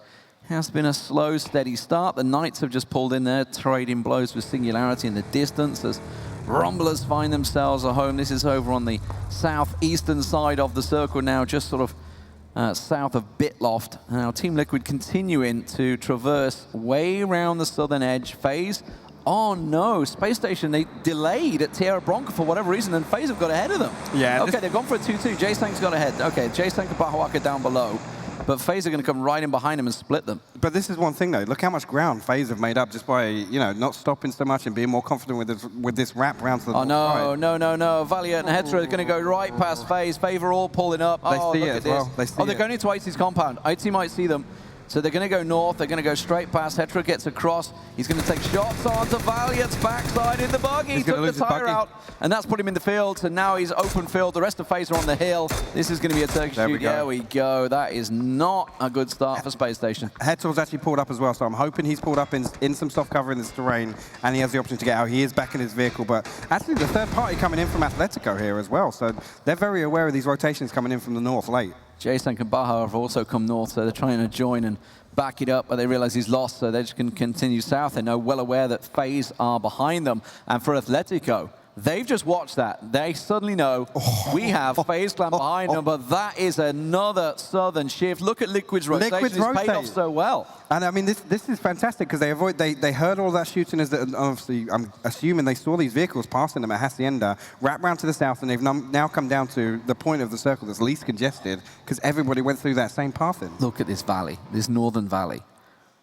P: has been a slow, steady start. The Knights have just pulled in there, trading blows with Singularity in the distance as Rumblers find themselves a home. This is over on the southeastern side of the circle now, just sort of south of Bitloft. Now Team Liquid continuing to traverse way around the southern edge. FaZe, oh no, Space Station, they delayed at Tierra Bronca for whatever reason, and FaZe have got ahead of them.
Q: Yeah.
P: Okay, they've gone for a 2-2. J-Sank's got ahead. Okay, J-Sank and Bahawaka down below. But FaZe are going to come right in behind him and split them.
Q: But this is one thing, though. Look how much ground FaZe have made up just by, not stopping so much and being more confident with this wrap round to the
P: north side. No. Valiant and Hetero are going to go right past FaZe. FaZe are all pulling up.
Q: They see it as well.
P: They're going into IT's compound. IT might see them. So they're going to go north. They're going to go straight past. Hetero gets across. He's going to take shots onto Valiant's backside in the buggy. He took the tire out, and that's put him in the field. So now he's open field. The rest of FaZe are on the hill. This is going to be a Turkish shoot. There we go. That is not a good start for Space Station.
Q: Hetero's actually pulled up as well, so I'm hoping he's pulled up in some soft cover in this terrain, and he has the option to get out. He is back in his vehicle, but actually the third party coming in from Atletico here as well. So they're very aware of these rotations coming in from the north late.
P: J-Sank and Baja have also come north, so they're trying to join and back it up, but they realize he's lost, so they just can continue south. They know well aware that FaZe are behind them. And for Atletico, they've just watched that. They suddenly know we have FaZe Clan behind them, but that is another southern shift. Look at Liquid's rotation. It's paid off so well.
Q: And I mean, this is fantastic because they heard all that shooting. Obviously, I'm assuming they saw these vehicles passing them at Hacienda, wrap round to the south, and they've now come down to the point of the circle that's least congested because everybody went through that same pathing.
P: Look at this valley, this northern valley.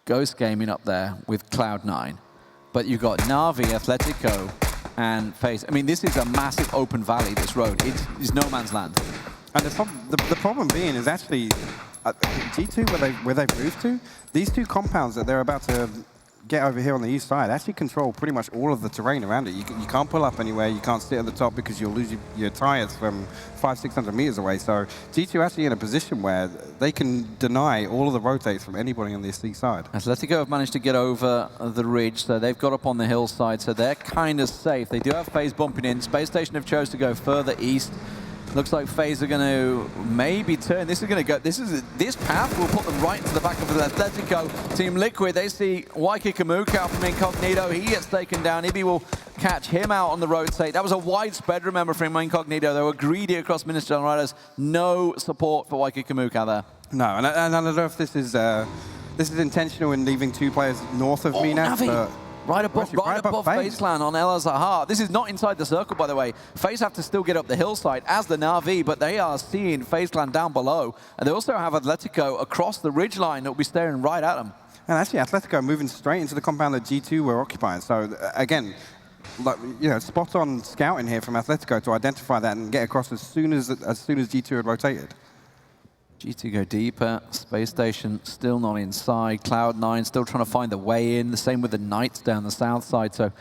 P: Ghost Gaming up there with Cloud9. But you've got Na'Vi, Atletico, and FaZe. I mean, this is a massive open valley, this road. It's no man's land.
Q: And the problem being is actually G2, where they've moved to, these two compounds that they're about to get over here on the east side actually control pretty much all of the terrain around it. You can't pull up anywhere, you can't sit at the top because you'll lose your tires from 500-600 meters away. So G2 actually in a position where they can deny all of the rotates from anybody on the east side.
P: Atletico have managed to get over the ridge, so they've got up on the hillside, so they're kind of safe. They do have FaZe bumping in. Space Station have chose to go further east. Looks like FaZe are going to maybe turn. This path will put them right into the back of the Atletico. Team Liquid, they see Waikikamuka from Incognito. He gets taken down. Ibi will catch him out on the rotate. That was a wide spread, remember, from Incognito. They were greedy across Minas Generalis. No support for Waikikamuka there.
Q: No, and I don't know if this is intentional in leaving two players north of Minas.
P: Right above FaZe Clan on El Azhar. This is not inside the circle, by the way. FaZe have to still get up the hillside as the Na'Vi, but they are seeing FaZe Clan down below. And they also have Atletico across the ridgeline that will be staring right at them.
Q: And actually, Atletico moving straight into the compound that G2 were occupying. So, again, spot on scouting here from Atletico to identify that and get across as soon as G2 had rotated.
P: G2 go deeper. Space Station still not inside. Cloud9 still trying to find the way in. The same with the Knights down the south side. So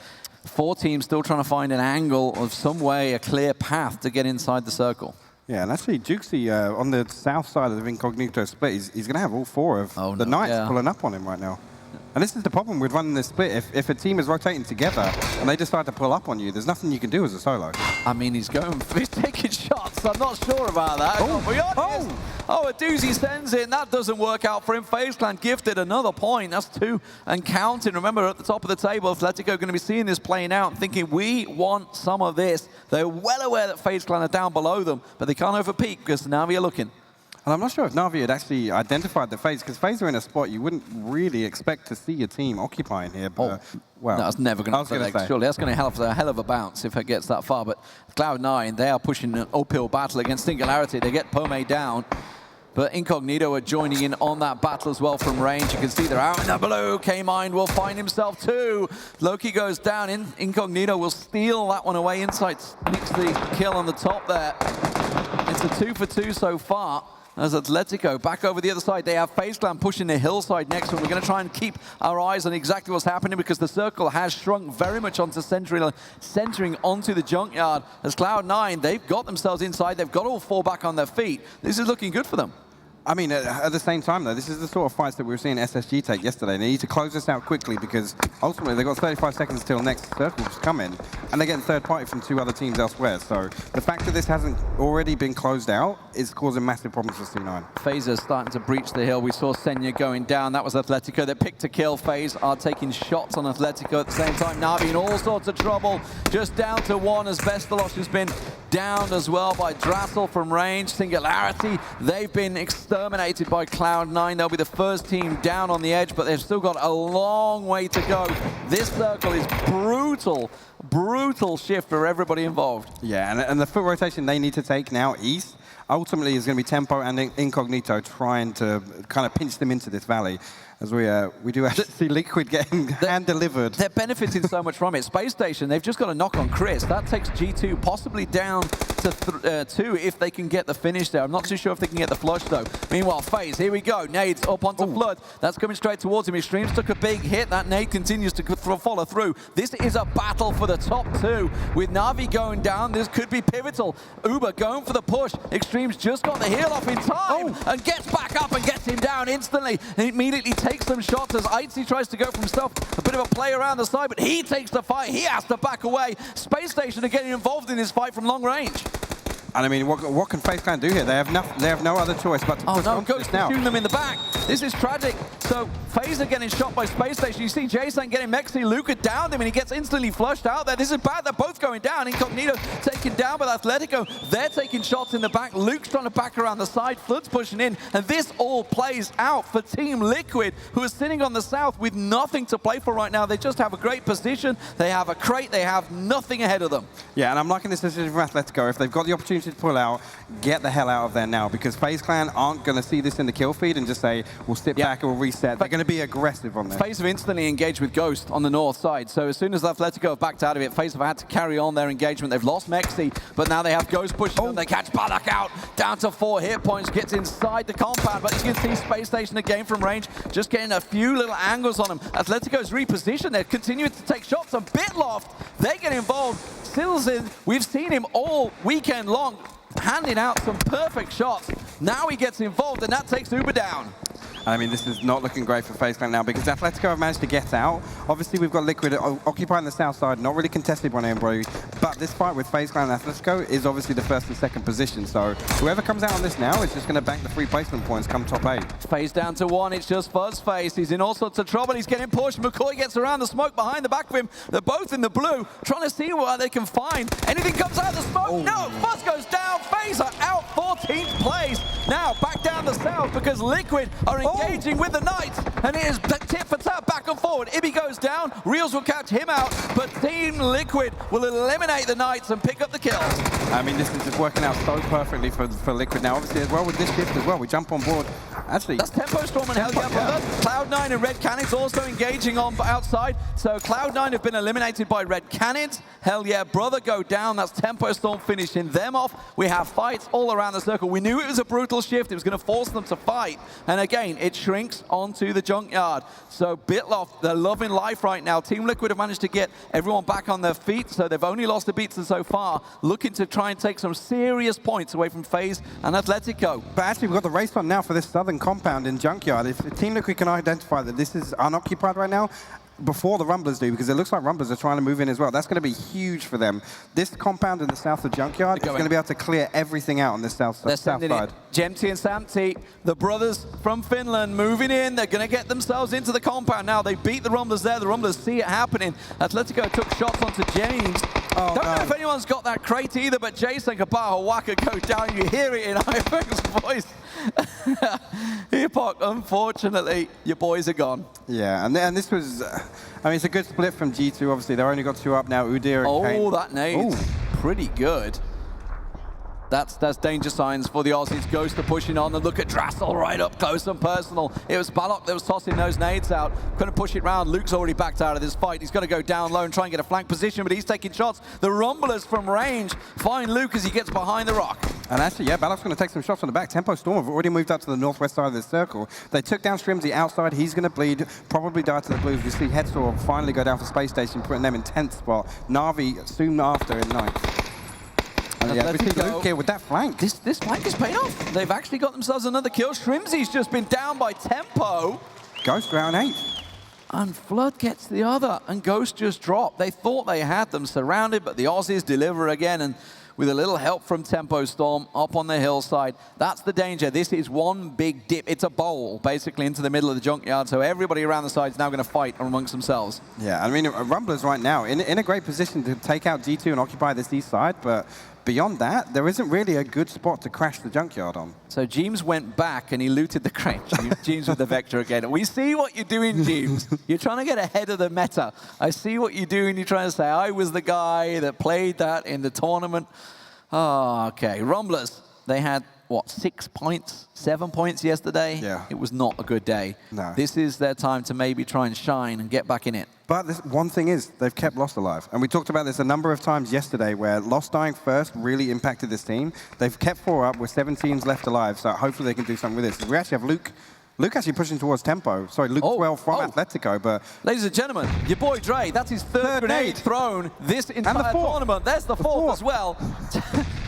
P: 4 teams still trying to find an angle of some way, a clear path to get inside the circle.
Q: Yeah, and actually Jukesy on the south side of the Incognito split, he's going to have all 4 of the Knights pulling up on him right now. And this is the problem with running this split. If a team is rotating together and they decide to pull up on you, there's nothing you can do as a solo.
P: I mean, he's taking shots. I'm not sure about that. A doozy sends it, and that doesn't work out for him. FaZe Clan gifted another point. That's 2 and counting. Remember, at the top of the table, Atletico are going to be seeing this playing out and thinking, we want some of this. They're well aware that FaZe Clan are down below them, but they can't overpeak because Na'Vi are looking.
Q: And I'm not sure if Na'Vi had actually identified the FaZe, because FaZe are in a spot you wouldn't really expect to see a team occupying here. But, well,
P: that's never going to say. Surely that's going to have a hell of a bounce if it gets that far. But Cloud9, they are pushing an uphill battle against Singularity. They get Pome down. But Incognito are joining in on that battle as well from range. You can see they're out in the blue. K-Mind will find himself too. Loki goes down. Incognito will steal that one away. Insight sneaks the kill on the top there. It's a 2 for 2 so far. As Atletico back over the other side, they have FaZe Clan pushing the hillside next one. We're going to try and keep our eyes on exactly what's happening because the circle has shrunk very much onto centering onto the junkyard. As Cloud9, they've got themselves inside. They've got all 4 back on their feet. This is looking good for them.
Q: I mean, at the same time, though, this is the sort of fights that we were seeing SSG take yesterday. They need to close this out quickly because ultimately they've got 35 seconds till next circles come in, and they're getting third party from 2 other teams elsewhere. So the fact that this hasn't already been closed out is causing massive problems for C9.
P: FaZe are starting to breach the hill. We saw Senya going down. That was Atletico that picked a kill. FaZe are taking shots on Atletico at the same time. Na'Vi in all sorts of trouble. Just down to 1 as Vestalos has been down as well by Drassel from range. Singularity, they've been exterminated by Cloud9. They'll be the first team down on the edge, but they've still got a long way to go. This circle is brutal shift for everybody involved.
Q: Yeah, and the foot rotation they need to take now east ultimately is going to be Tempo and Incognito trying to kind of pinch them into this valley. As we do actually see Liquid getting hand-delivered.
P: They're benefiting so much from it. Space Station, they've just got a knock on Chris. That takes G2 possibly down to 2 if they can get the finish there. I'm not too sure if they can get the flush, though. Meanwhile, FaZe, here we go. Nades up onto Flood. That's coming straight towards him. Extremes took a big hit. That nade continues to follow through. This is a battle for the top 2. With Na'Vi going down, this could be pivotal. Uber going for the push. Extremes just got the heal off in time and gets back up and gets him down instantly. And immediately takes some shots as Aitzi tries to go for himself. A bit of a play around the side, but he takes the fight. He has to back away. Space Station are getting involved in this fight from long range.
Q: And I mean, what can FaZe Clan do here? They have no other choice but to push on
P: Ghost
Q: now.
P: Shooting them in the back. This is tragic. So FaZe are getting shot by Space Station. You see Jason getting Mexi. Luca downed him and he gets instantly flushed out there. This is bad. They're both going down. Incognito taken down by Atletico. They're taking shots in the back. Luke's trying to back around the side. Flood's pushing in. And this all plays out for Team Liquid, who are sitting on the south with nothing to play for right now. They just have a great position. They have a crate. They have nothing ahead of them.
Q: Yeah, and I'm liking this decision from Atletico. If they've got the opportunity to pull out, get the hell out of there now, because FaZe Clan aren't going to see this in the kill feed and just say, we'll sit back and we'll reset. They're going to be aggressive on this.
P: FaZe have instantly engaged with Ghost on the north side. So as soon as Atletico have backed out of it, FaZe have had to carry on their engagement. They've lost Mexi, but now they have Ghost pushing them. They catch Balak out, down to 4 hit points, gets inside the compound, but you can see Space Station again from range, just getting a few little angles on him. Atletico's repositioned. They're continuing to take shots. A Bitloft, they get involved. Silzin, we've seen him all weekend long, handing out some perfect shots. Now he gets involved, and that takes Uber down.
Q: I mean, this is not looking great for FaZe Clan now because Atletico have managed to get out. Obviously, we've got Liquid occupying the south side, not really contested by anybody. But this fight with FaZe Clan and Atletico is obviously the first and second position. So whoever comes out on this now is just going to bank the 3 placement points come top 8.
P: FaZe down to 1. It's just Fuzzface. He's in all sorts of trouble. He's getting pushed. McCoy gets around the smoke behind the back of him. They're both in the blue, trying to see what they can find. Anything comes out of the smoke? No! Fuzz goes down. FaZe are out 14th place. Now back down the south because Liquid are engaging with the Knights, and it is tip for tap back and forward. Ibby goes down, Reels will catch him out, but Team Liquid will eliminate the Knights and pick up the kills.
Q: I mean, this is just working out so perfectly for Liquid now. Obviously, as well with this shift as well, we jump on board. Actually,
P: that's Tempo Storm and Hell Yeah Brother. Cloud9 and Red Canids also engaging on outside. So Cloud9 have been eliminated by Red Canids. Hell Yeah Brother go down. That's Tempo Storm finishing them off. We have fights all around the circle. We knew it was a brutal shift. It was going to force them to fight. And again, it shrinks onto the junkyard. So Bitloft, they're loving life right now. Team Liquid have managed to get everyone back on their feet. So they've only lost the beats so far, looking to try and take some serious points away from FaZe and Atletico.
Q: But actually, we've got the race on now for this southern compound in Junkyard. If Team Liquid can identify that this is unoccupied right now, before the Rumblers do, because it looks like Rumblers are trying to move in as well. That's going to be huge for them. This compound in the south of Junkyard is going to be able to clear everything out on this south side.
P: Gemty and Samty, the brothers from Finland, moving in. They're going to get themselves into the compound now. They beat the Rumblers there. The Rumblers see it happening. Atletico took shots onto James. Don't know if anyone's got that crate either, but Jason Kapaha Waka go down. You hear it in IFX's voice. Epoch, unfortunately, your boys are gone.
Q: Yeah, and this was, I mean, it's a good split from G2. Obviously, they've only got 2 up now. Udyr and Kane.
P: That nade. Pretty good. That's danger signs for the Aussies. Ghost are pushing on, and look at Drassel right up close and personal. It was Balok that was tossing those nades out. Couldn't push it round. Luke's already backed out of this fight. He's got to go down low and try and get a flank position, but he's taking shots. The Rumblers from range find Luke as he gets behind the rock.
Q: And actually, yeah, Balok's going to take some shots on the back. Tempo Storm have already moved up to the northwest side of the circle. They took down Strimzy outside. He's going to bleed, probably die to the blues. We see Headsaw finally go down for Space Station, putting them in 10th spot. Na'Vi soon after in 9th. And yeah, we see Luke here with that flank.
P: This flank is paid off. They've actually got themselves another kill. Strimzy's just been down by Tempo.
Q: Ghost round 8.
P: And Flood gets the other, and Ghost just dropped. They thought they had them surrounded, but the Aussies deliver again, and with a little help from Tempo Storm up on the hillside. That's the danger. This is one big dip. It's a bowl, basically, into the middle of the junkyard, so everybody around the side is now going to fight amongst themselves.
Q: Yeah, I mean, Rumblers right now in a great position to take out G2 and occupy this east side, but beyond that, there isn't really a good spot to crash the junkyard on.
P: So James went back and he looted the crate. James with the Vector again. We see what you're doing, James. You're trying to get ahead of the meta. I see what you're doing. You're trying to say, I was the guy that played that in the tournament. Oh, okay. Rumblers, they had, what, 6 points, 7 points yesterday?
Q: Yeah.
P: It was not a good day.
Q: No.
P: This is their time to maybe try and shine and get back in it.
Q: But this, one thing is, they've kept Lost alive. And we talked about this a number of times yesterday, where Lost dying first really impacted this team. They've kept 4 up with 7 teams left alive, so hopefully they can do something with this. We actually have Luke actually pushing towards Tempo. Sorry, Luke 12 from Atletico, but...
P: Ladies and gentlemen, your boy Dre, that's his third grenade thrown this entire tournament. There's the fourth as well.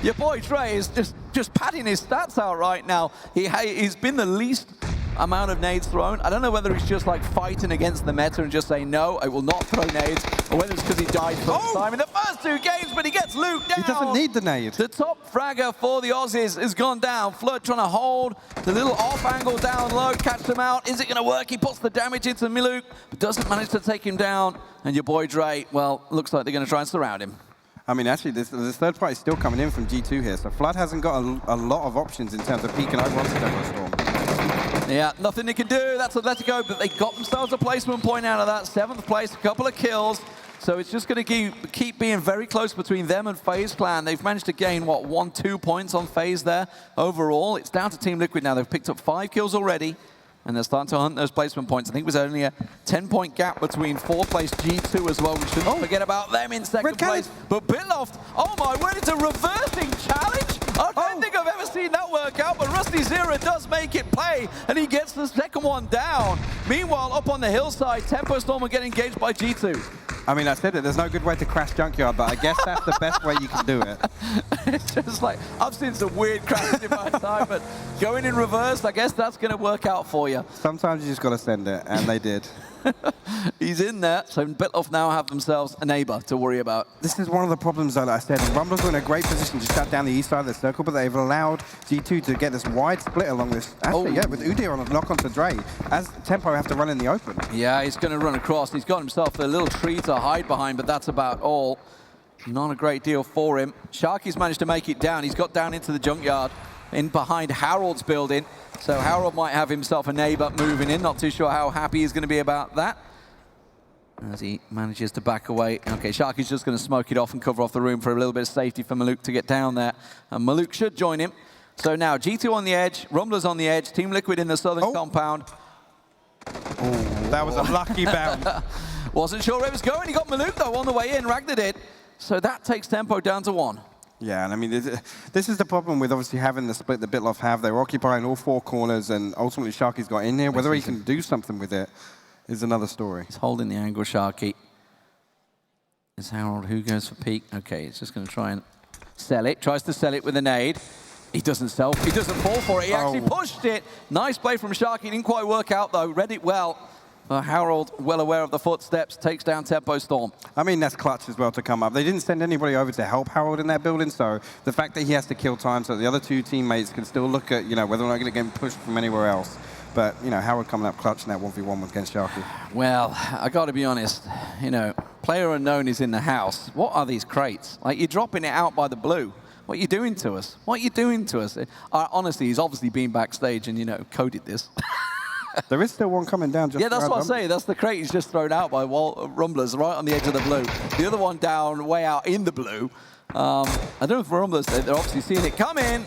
P: Your boy Dre is just padding his stats out right now. He's been the least amount of nades thrown. I don't know whether he's just like fighting against the meta and just saying, no, I will not throw nades, or whether it's because he died first time in the first 2 games, but he gets Luke down.
Q: He doesn't need the nade.
P: The top fragger for the Aussies has gone down. Flood trying to hold the little off angle down low, catch them out. Is it going to work? He puts the damage into Miluk, but doesn't manage to take him down. And your boy Dre, well, looks like they're going to try and surround him.
Q: I mean, actually, this third party is still coming in from G2 here, so Flood hasn't got a lot of options in terms of peeking over onto Tempo Storm.
P: Yeah, nothing they can do. That's Atletico, but they got themselves a placement point out of that. 7th place, a couple of kills. So it's just going to keep being very close between them and FaZe Clan. They've managed to gain, what, 1-2 points on FaZe there overall. It's down to Team Liquid now. They've picked up 5 kills already, and they're starting to hunt those placement points. I think it was only a 10-point gap between 4th place G2 as well. We shouldn't forget about them in 2nd place. But Bitloft, oh my word, it's a reversing challenge. I don't think I've ever seen that work out, but Rusty Zero does make it play, and he gets the second one down. Meanwhile, up on the hillside, Tempo Storm will get engaged by G2.
Q: I mean, I said it, there's no good way to crash Junkyard, but I guess that's the best way you can do it.
P: It's just like, I've seen some weird crashes in my time, but going in reverse, I guess that's going to work out for you.
Q: Sometimes you just got to send it, and they did.
P: He's in there, so Bitloff now have themselves a neighbor to worry about.
Q: This is one of the problems that I said. Rumblers were in a great position to shut down the east side of the circle, but they've allowed G2 to get this wide split along this. Actually, yeah, with Udyr on a knock onto Dre, as Tempo have to run in the open.
P: Yeah, he's going to run across. He's got himself a little tree to hide behind, but that's about all. Not a great deal for him. Sharky's managed to make it down. He's got down into the junkyard in behind Harold's building. So Harold might have himself a neighbor moving in. Not too sure how happy he's going to be about that, as he manages to back away. Okay, Sharky's just going to smoke it off and cover off the room for a little bit of safety for Maluk to get down there. And Maluk should join him. So now G2 on the edge, Rumblers on the edge, Team Liquid in the southern compound.
Q: Oh, that was a lucky bounce.
P: Wasn't sure where it was going. He got Maluk though on the way in, Ragnar did. So that takes Tempo down to 1.
Q: Yeah, and I mean, this is the problem with obviously having the split that Bitloff have. They're occupying all 4 corners, and ultimately Sharky's got in here. Whether he can do something with it is another story.
P: He's holding the angle, Sharky. Is Harold who goes for peak? Okay, he's just going to try and sell it. Tries to sell it with a nade. He doesn't sell. He doesn't fall for it. He actually pushed it. Nice play from Sharky. Didn't quite work out, though. Read it well. Harold, well aware of the footsteps, takes down Tempo Storm.
Q: I mean, that's clutch as well to come up. They didn't send anybody over to help Harold in that building, so the fact that he has to kill time so the other 2 teammates can still look at, you know, whether or not they're going to get pushed from anywhere else. But, you know, Harold coming up clutch in that 1v1 against Sharky.
P: Well, I got to be honest, you know, Player unknown is in the house. What are these crates? Like, you're dropping it out by the blue. What are you doing to us? What are you doing to us? Honestly, he's obviously been backstage and, you know, coded this.
Q: There is still one coming down. Just
P: yeah, that's what I say. That's the crate he's just thrown out by Rumblers right on the edge of the blue. The other one down, way out in the blue. I don't know if Rumblers, they're obviously seeing it come in.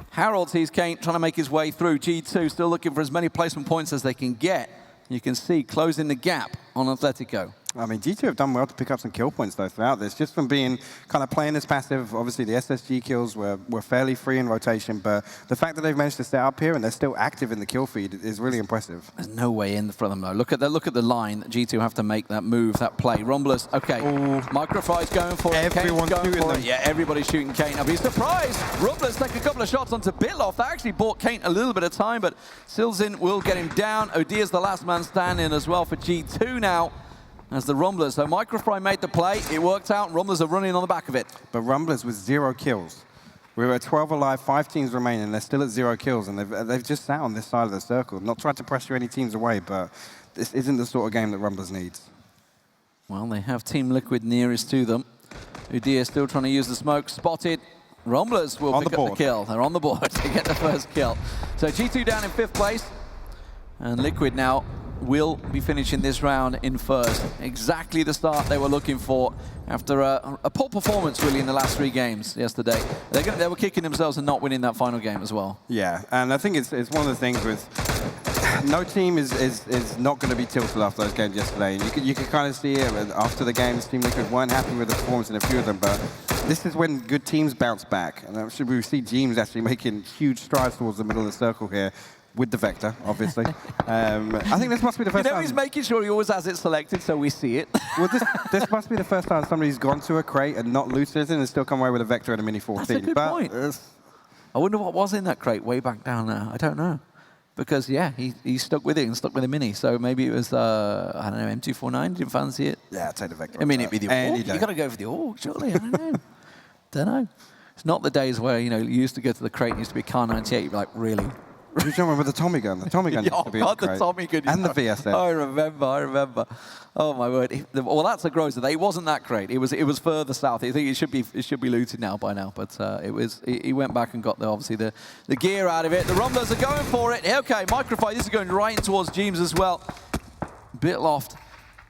P: Harold sees Kane trying to make his way through. G2 still looking for as many placement points as they can get. You can see closing the gap on Atletico.
Q: I mean, G2 have done well to pick up some kill points, though, throughout this. Just from being kind of playing this passive, obviously the SSG kills were fairly free in rotation, but the fact that they've managed to stay up here and they're still active in the kill feed is really impressive.
P: There's no way in for them, though. Look at the line. G2 have to make that move, that play. Rumblers, okay. Microfry's going for it.
Q: Everyone's
P: going
Q: shooting
P: for
Q: them.
P: it. Yeah, everybody's shooting Kane. I'll be surprised. Rumblers take a couple of shots onto Bitloff. That actually bought Kane a little bit of time, but Silzin will get him down. Odia's the last man standing as well for G2 now. As the Rumblers. So Microfry made the play. It worked out. Rumblers are running on the back of it.
Q: But Rumblers with 0 kills. We were at 12 alive, 5 teams remaining. They're still at 0 kills, and they've just sat on this side of the circle. Not tried to pressure any teams away, but this isn't the sort of game that Rumblers needs.
P: Well, they have Team Liquid nearest to them. Udia still trying to use the smoke. Spotted. Rumblers will pick up the kill. They're on the board to get the first kill. So G2 down in 5th place. And Liquid now will be finishing this round in 1st. Exactly the start they were looking for after a poor performance, really, in the last 3 games yesterday. They were kicking themselves and not winning that final game as well.
Q: Yeah, and I think it's one of the things with no team is not going to be tilted after those games yesterday. And you could kind of see it after the games. Team Liquid weren't happy with the performance in a few of them, but this is when good teams bounce back. And we see James actually making huge strides towards the middle of the circle here. With the Vector, obviously. I think this must be the first time.
P: He's making sure he always has it selected so we see it.
Q: Well, this must be the first time somebody's gone to a crate and not looted it and still come away with a Vector and a Mini 14.
P: That's a good point. I wonder what was in that crate way back down there. I don't know. Because, yeah, he stuck with it and stuck with a Mini. So maybe it was, I don't know, M249. Didn't fancy it?
Q: Yeah, I'd take the Vector.
P: I mean, it'd be the AUG. You got to go for the AUG, surely. I don't know. Don't know. It's not the days where, you know, you used to go to the crate and used to be Car 98. You'd be like, really?
Q: You don't remember the Tommy gun? The Tommy gun used to be
P: the Tommy gun.
Q: And the VSS.
P: I remember. Oh my word. Well, that's a grocer. It wasn't that great. It was further south. I think it should be looted now by now. But he went back and got obviously the gear out of it. The Rumblers are going for it. Okay, Microfy. This is going right in towards James as well. Bitloft.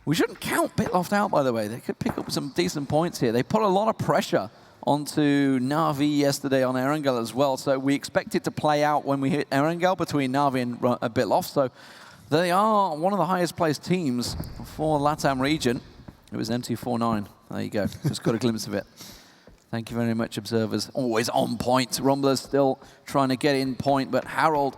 P: We shouldn't count Bitloft out, by the way. They could pick up some decent points here. They put a lot of pressure onto Na'Vi yesterday on Erangel as well. So we expect it to play out when we hit Erangel between Na'Vi and Bitloft. So they are one of the highest placed teams for LATAM region. It was M249. There you go. Just got a glimpse of it. Thank you very much, observers. Always on point. Rumblers still trying to get in point, but Harold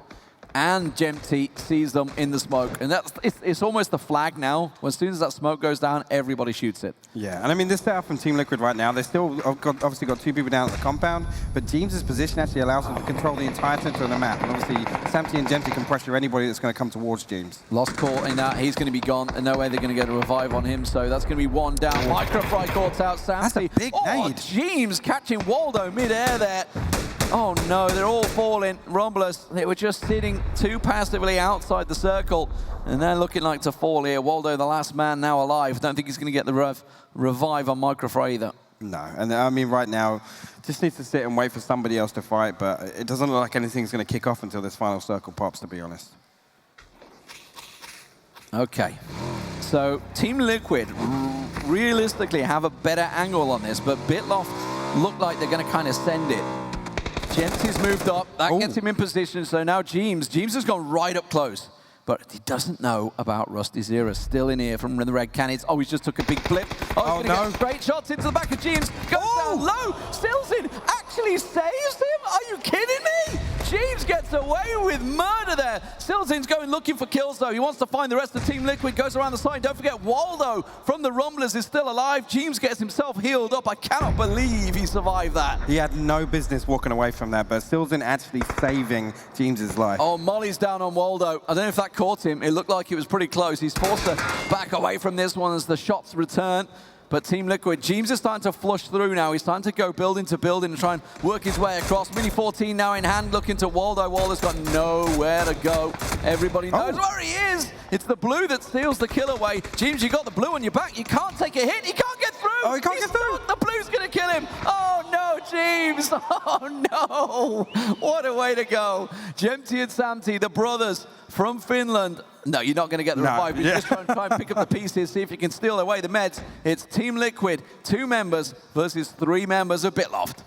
P: and Gemty sees them in the smoke. And it's almost the flag now. As soon as that smoke goes down, everybody shoots it.
Q: Yeah, and I mean, this setup from Team Liquid right now, they still obviously got 2 people down at the compound, but James' position actually allows them to control the entire center of the map. And obviously, Samty and Gemty can pressure anybody that's going to come towards James.
P: Lost caught in that. He's going to be gone, and no way they're going to get a revive on him. So that's going to be 1 down. Microfry caught out Samty.
Q: That's a big nade.
P: James catching Waldo mid-air there. Oh no, they're all falling. Rumblers, they were just sitting too passively outside the circle, and they're looking like to fall here. Waldo, the last man now alive. Don't think he's going to get the revive on Microfry either.
Q: No, and I mean, right now, just needs to sit and wait for somebody else to fight, but it doesn't look like anything's going to kick off until this final circle pops, to be honest.
P: Okay, so Team Liquid realistically have a better angle on this, but Bitloft look like they're going to kind of send it. Gemty's moved up. That gets him in position. So now James has gone right up close. But he doesn't know about Rusty Zero. Still in here from the red cannons. Oh, he just took a big blip. Oh, he's going to get straight shots into the back of James. Goes down low. Silzin actually saves him? Are you kidding me? James gets away with murder there. Silzin's going looking for kills, though. He wants to find the rest of Team Liquid. Goes around the side. Don't forget, Waldo from the Rumblers is still alive. James gets himself healed up. I cannot believe he survived that.
Q: He had no business walking away from that, but Silzin actually saving James's life.
P: Oh, Molly's down on Waldo. I don't know if that caught him. It looked like it was pretty close. He's forced to back away from this one as the shots return. But Team Liquid, James is starting to flush through now. He's starting to go building to building and try and work his way across. Mini 14 now in hand, looking to Waldo. Waldo's got nowhere to go. Everybody knows where he is. It's the blue that steals the kill away. James, you got the blue on your back. You can't take a hit. He can't get through.
Q: Oh, he can't get through.
P: The blue's going to kill him. Oh, no, James. Oh, no. What a way to go. Gemty and Samty, the brothers from Finland. No, you're not going to get the revive. You just try and pick up the pieces, see if you can steal away the meds. It's Team Liquid, 2 members versus 3 members of Bitloft.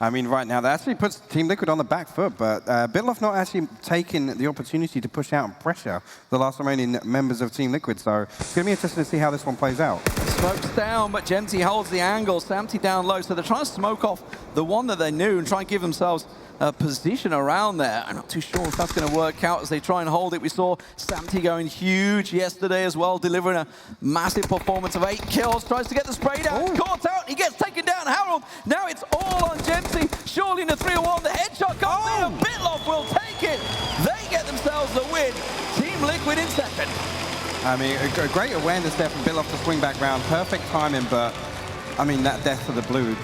Q: I mean, right now, that actually puts Team Liquid on the back foot, but Bitloft not actually taking the opportunity to push out and pressure the last remaining members of Team Liquid, so it's going to be interesting to see how this one plays out.
P: Smoke's down, but Gemty holds the angle. Samty down low, so they're trying to smoke off the one that they knew and try and give themselves a position around there. I'm not too sure if that's going to work out as they try and hold it. We saw Samty going huge yesterday as well, delivering a massive performance of 8 kills. Tries to get the spray down, caught out, he gets taken down. Harold, now it's all on Gemty. Surely in the 3-1, the headshot comes in, and Bitloft will take it. They get themselves the win. Team Liquid in second.
Q: I mean, a great awareness there from Bitloft to swing back round. Perfect timing, but I mean, that death for the blue.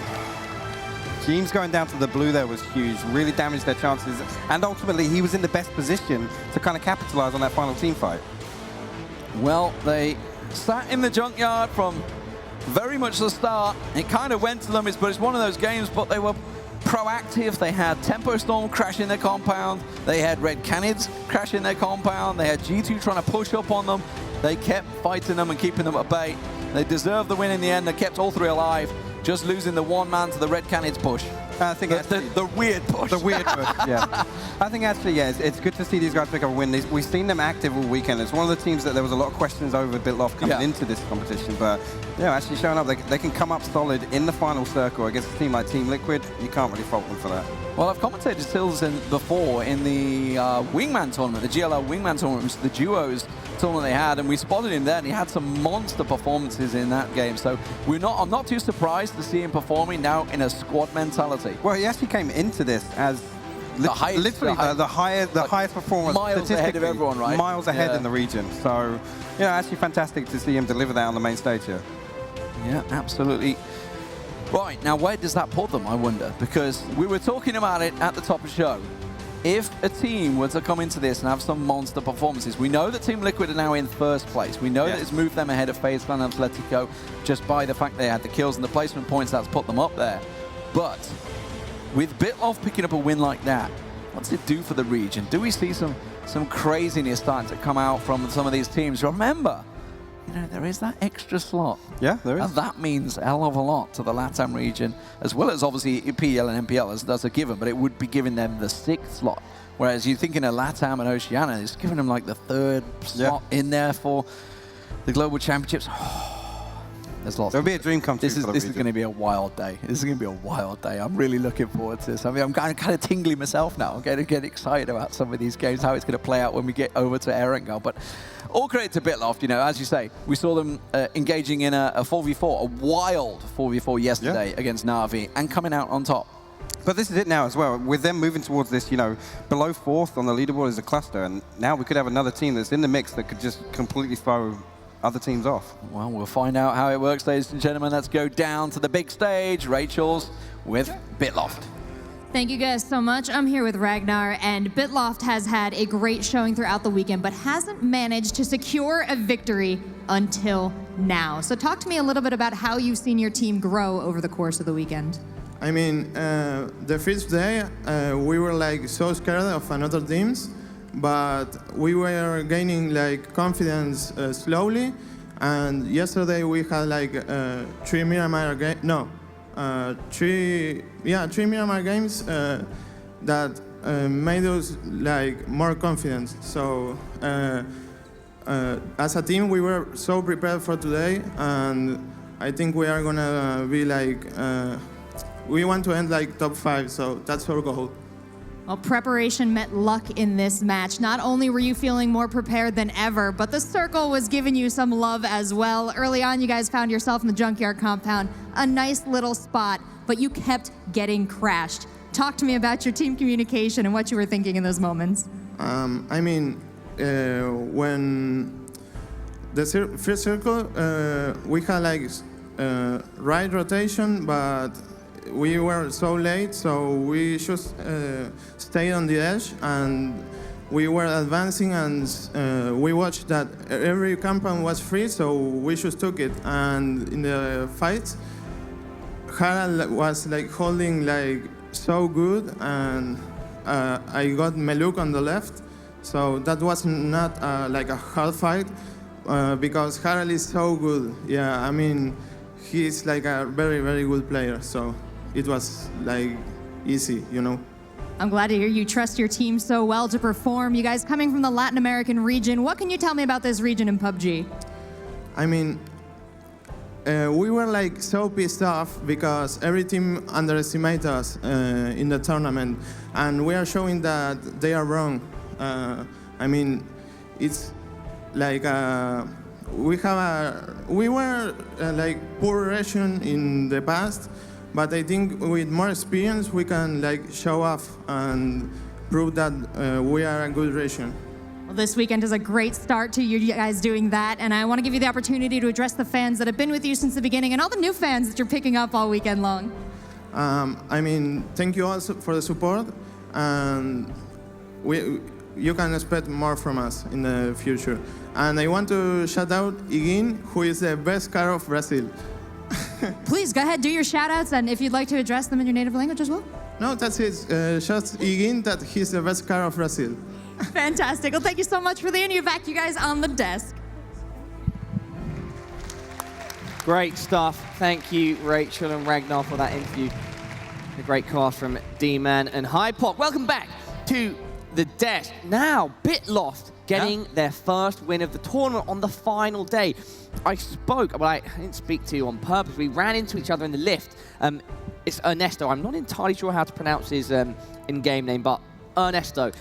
Q: James going down to the blue there was huge, really damaged their chances, and ultimately he was in the best position to kind of capitalize on that final team fight.
P: Well, they sat in the junkyard from very much the start. It kind of went to them, but it's one of those games, but they were proactive. They had Tempo Storm crash in their compound. They had Red Canids crash in their compound. They had G2 trying to push up on them. They kept fighting them and keeping them at bay. They deserved the win in the end. They kept all 3 alive. Just losing the 1 man to the Red Canids push.
Q: I think
P: the weird push.
Q: The weird push, yeah. I think actually, yeah, it's good to see these guys pick up a win. We've seen them active all weekend. It's one of the teams that there was a lot of questions over Bitloft coming into this competition, but yeah, actually showing up, they can come up solid in the final circle against a team like Team Liquid. You can't really fault them for that.
P: Well, I've commentated Tilson before in the Wingman tournament, the GLL Wingman tournament, which is the duos tournament they had, and we spotted him there, and he had some monster performances in that game. So I'm not too surprised to see him performing now in a squad mentality.
Q: Well, he actually came into this as literally the highest performer,
P: miles ahead of everyone, right?
Q: Miles ahead in the region. So, yeah, actually fantastic to see him deliver that on the main stage here.
P: Yeah, absolutely. Right, now where does that put them, I wonder? Because we were talking about it at the top of the show. If a team were to come into this and have some monster performances, we know that Team Liquid are now in first place. We know that it's moved them ahead of FaZe Clan and Atletico just by the fact they had the kills and the placement points, that's put them up there. But with Bitloft picking up a win like that, what's it do for the region? Do we see some craziness starting to come out from some of these teams? Remember, you know, there is that extra slot.
Q: Yeah, there is.
P: And that means a hell of a lot to the LATAM region, as well as obviously PL and MPL, that's a given, but it would be giving them the 6th slot. Whereas you think in a LATAM and Oceania, it's giving them like the 3rd slot in there for the Global Championships. There's lots.
Q: There'll be a dream come true.
P: This is going to be a wild day. This is going to be a wild day. I'm really looking forward to this. I mean, I'm kind of tingling myself now. I'm going to get excited about some of these games, how it's going to play out when we get over to Erangel. But all credit to Bitloft, you know, as you say, we saw them engaging in a 4v4, a wild 4v4 yesterday against Na'Vi, and coming out on top.
Q: But this is it now as well. With them moving towards this, you know, below 4th on the leaderboard is a cluster, and now we could have another team that's in the mix that could just completely throw other teams off.
P: Well, we'll find out how it works, ladies and gentlemen. Let's go down to the big stage. Rachel's with Bitloft.
E: Thank you guys so much. I'm here with Ragnar, and Bitloft has had a great showing throughout the weekend, but hasn't managed to secure a victory until now. So talk to me a little bit about how you've seen your team grow over the course of the weekend.
S: I mean, the first day, we were like so scared of another teams, but we were gaining like confidence slowly. And yesterday we had like 3 Miramar games. No, 3 Miramar games that made us like more confident. So as a team, we were so prepared for today, and I think we are gonna be like we want to end like top 5. So that's our goal.
E: Well, preparation met luck in this match. Not only were you feeling more prepared than ever, but the circle was giving you some love as well. Early on, you guys found yourself in the junkyard compound, a nice little spot, but you kept getting crashed. Talk to me about your team communication and what you were thinking in those moments.
S: I mean, when the first circle, we had like right rotation, but we were so late, so we just stayed on the edge, and we were advancing, and we watched that every compound was free, so we just took it. And in the fight, Harald was like holding like so good, and I got Meluk on the left, so that was not like a hard fight because Harald is so good. Yeah, I mean, he's like a very, very good player, so it was like easy, you know.
E: I'm glad to hear you trust your team so well to perform. You guys coming from the Latin American region, what can you tell me about this region in PUBG?
S: I mean, we were like so pissed off because every team underestimated us in the tournament, and we are showing that they are wrong. I mean, it's like we were like poor region in the past, but I think with more experience we can like show off and prove that we are a good region.
E: Well, this weekend is a great start to you guys doing that, and I want to give you the opportunity to address the fans that have been with you since the beginning and all the new fans that you're picking up all weekend long.
S: I mean, thank you all for the support, and you can expect more from us in the future. And I want to shout out Iguin, who is the best car of Brazil.
E: Please go ahead, do your shout outs, and if you'd like to address them in your native language as well.
S: No, that's it. Just Iguin that he's the best car of Brazil.
E: Fantastic. Well, thank you so much for the interview. Back to you guys on the desk.
A: Great stuff. Thank you, Rachel and Ragnar, for that interview. A great cast from D-Man and Hypop. Welcome back to the desk. Now, Bitloft getting their first win of the tournament on the final day. I didn't speak to you on purpose. We ran into each other in the lift. It's Ernesto. I'm not entirely sure how to pronounce his in-game name, but Ernesto.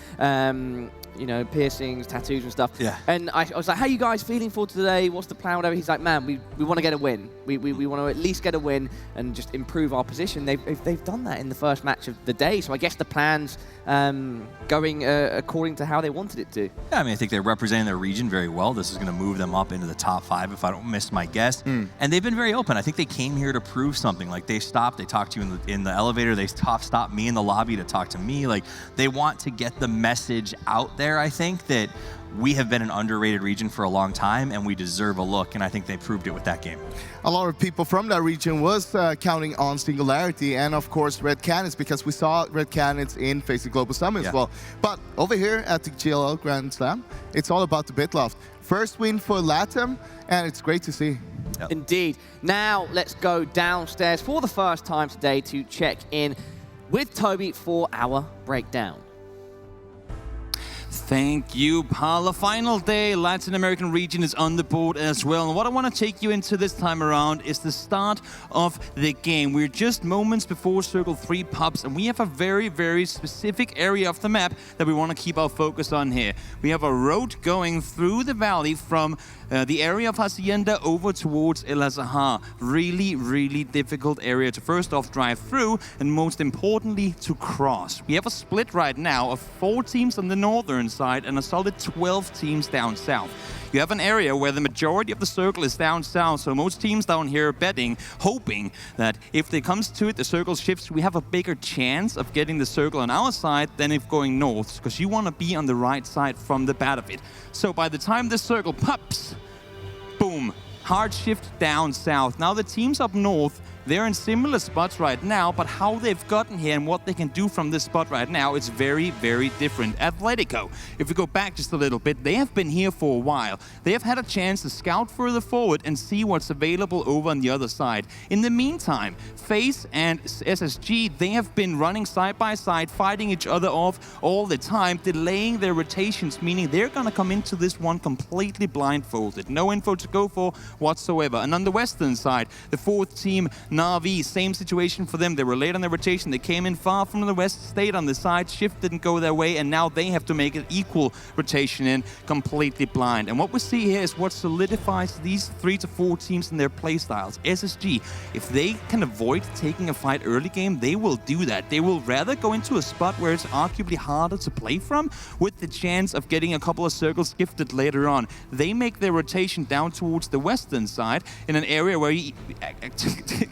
A: You know, piercings, tattoos and stuff. Yeah. And I was like, how are you guys feeling for today? What's the plan? Whatever. He's like, man, we want to get a win. We want to at least get a win and just improve our position. They've done that in the first match of the day. So I guess the plan's going according to how they wanted it to.
B: Yeah, I mean, I think they're representing their region very well. This is going to move them up into the top 5 if I don't miss my guess. And they've been very open. I think they came here to prove something. Like, they stopped, they talked to you in the elevator, they stopped me in the lobby to talk to me. Like, they want to get the message out there. I think that we have been an underrated region for a long time, and we deserve a look, and I think they proved it with that game.
C: A lot of people from that region was counting on Singularity and, of course, Red Cannons, because we saw Red Cannons in Facing Global Summit as well. But over here at the GLL Grand Slam, it's all about the Bitloft. First win for LATAM, and it's great to see.
A: Yep. Indeed. Now, let's go downstairs for the first time today to check in with Toby for our breakdown.
T: Thank you, Paul. The final day, Latin American region is on the board as well. And what I want to take you into this time around is the start of the game. We're just moments before Circle 3 pops, and we have a very, very specific area of the map that we want to keep our focus on here. We have a road going through the valley from the area of Hacienda over towards El Azahar. Really, really difficult area to first off drive through, and most importantly, to cross. We have a split right now of 4 teams on the northern side and a solid 12 teams down south. You have an area where the majority of the circle is down south, so most teams down here are betting, hoping that if it comes to it, the circle shifts, we have a bigger chance of getting the circle on our side than if going north, because you want to be on the right side from the bat of it. So by the time the circle pops, boom, hard shift down south. Now the teams up north, they're in similar spots right now, but how they've gotten here and what they can do from this spot right now is very, very different. Atletico, if we go back just a little bit, they have been here for a while. They have had a chance to scout further forward and see what's available over on the other side. In the meantime, FaZe and SSG, they have been running side by side, fighting each other off all the time, delaying their rotations, meaning they're going to come into this one completely blindfolded. No info to go for whatsoever. And on the western side, the 4th team, Na'Vi, same situation for them. They were late on their rotation. They came in far from the west, stayed on the side. Shift didn't go their way, and now they have to make an equal rotation in, completely blind. And what we see here is what solidifies these 3 to 4 teams in their play styles. SSG, if they can avoid taking a fight early game, they will do that. They will rather go into a spot where it's arguably harder to play from, with the chance of getting a couple of circles gifted later on. They make their rotation down towards the western side in an area where you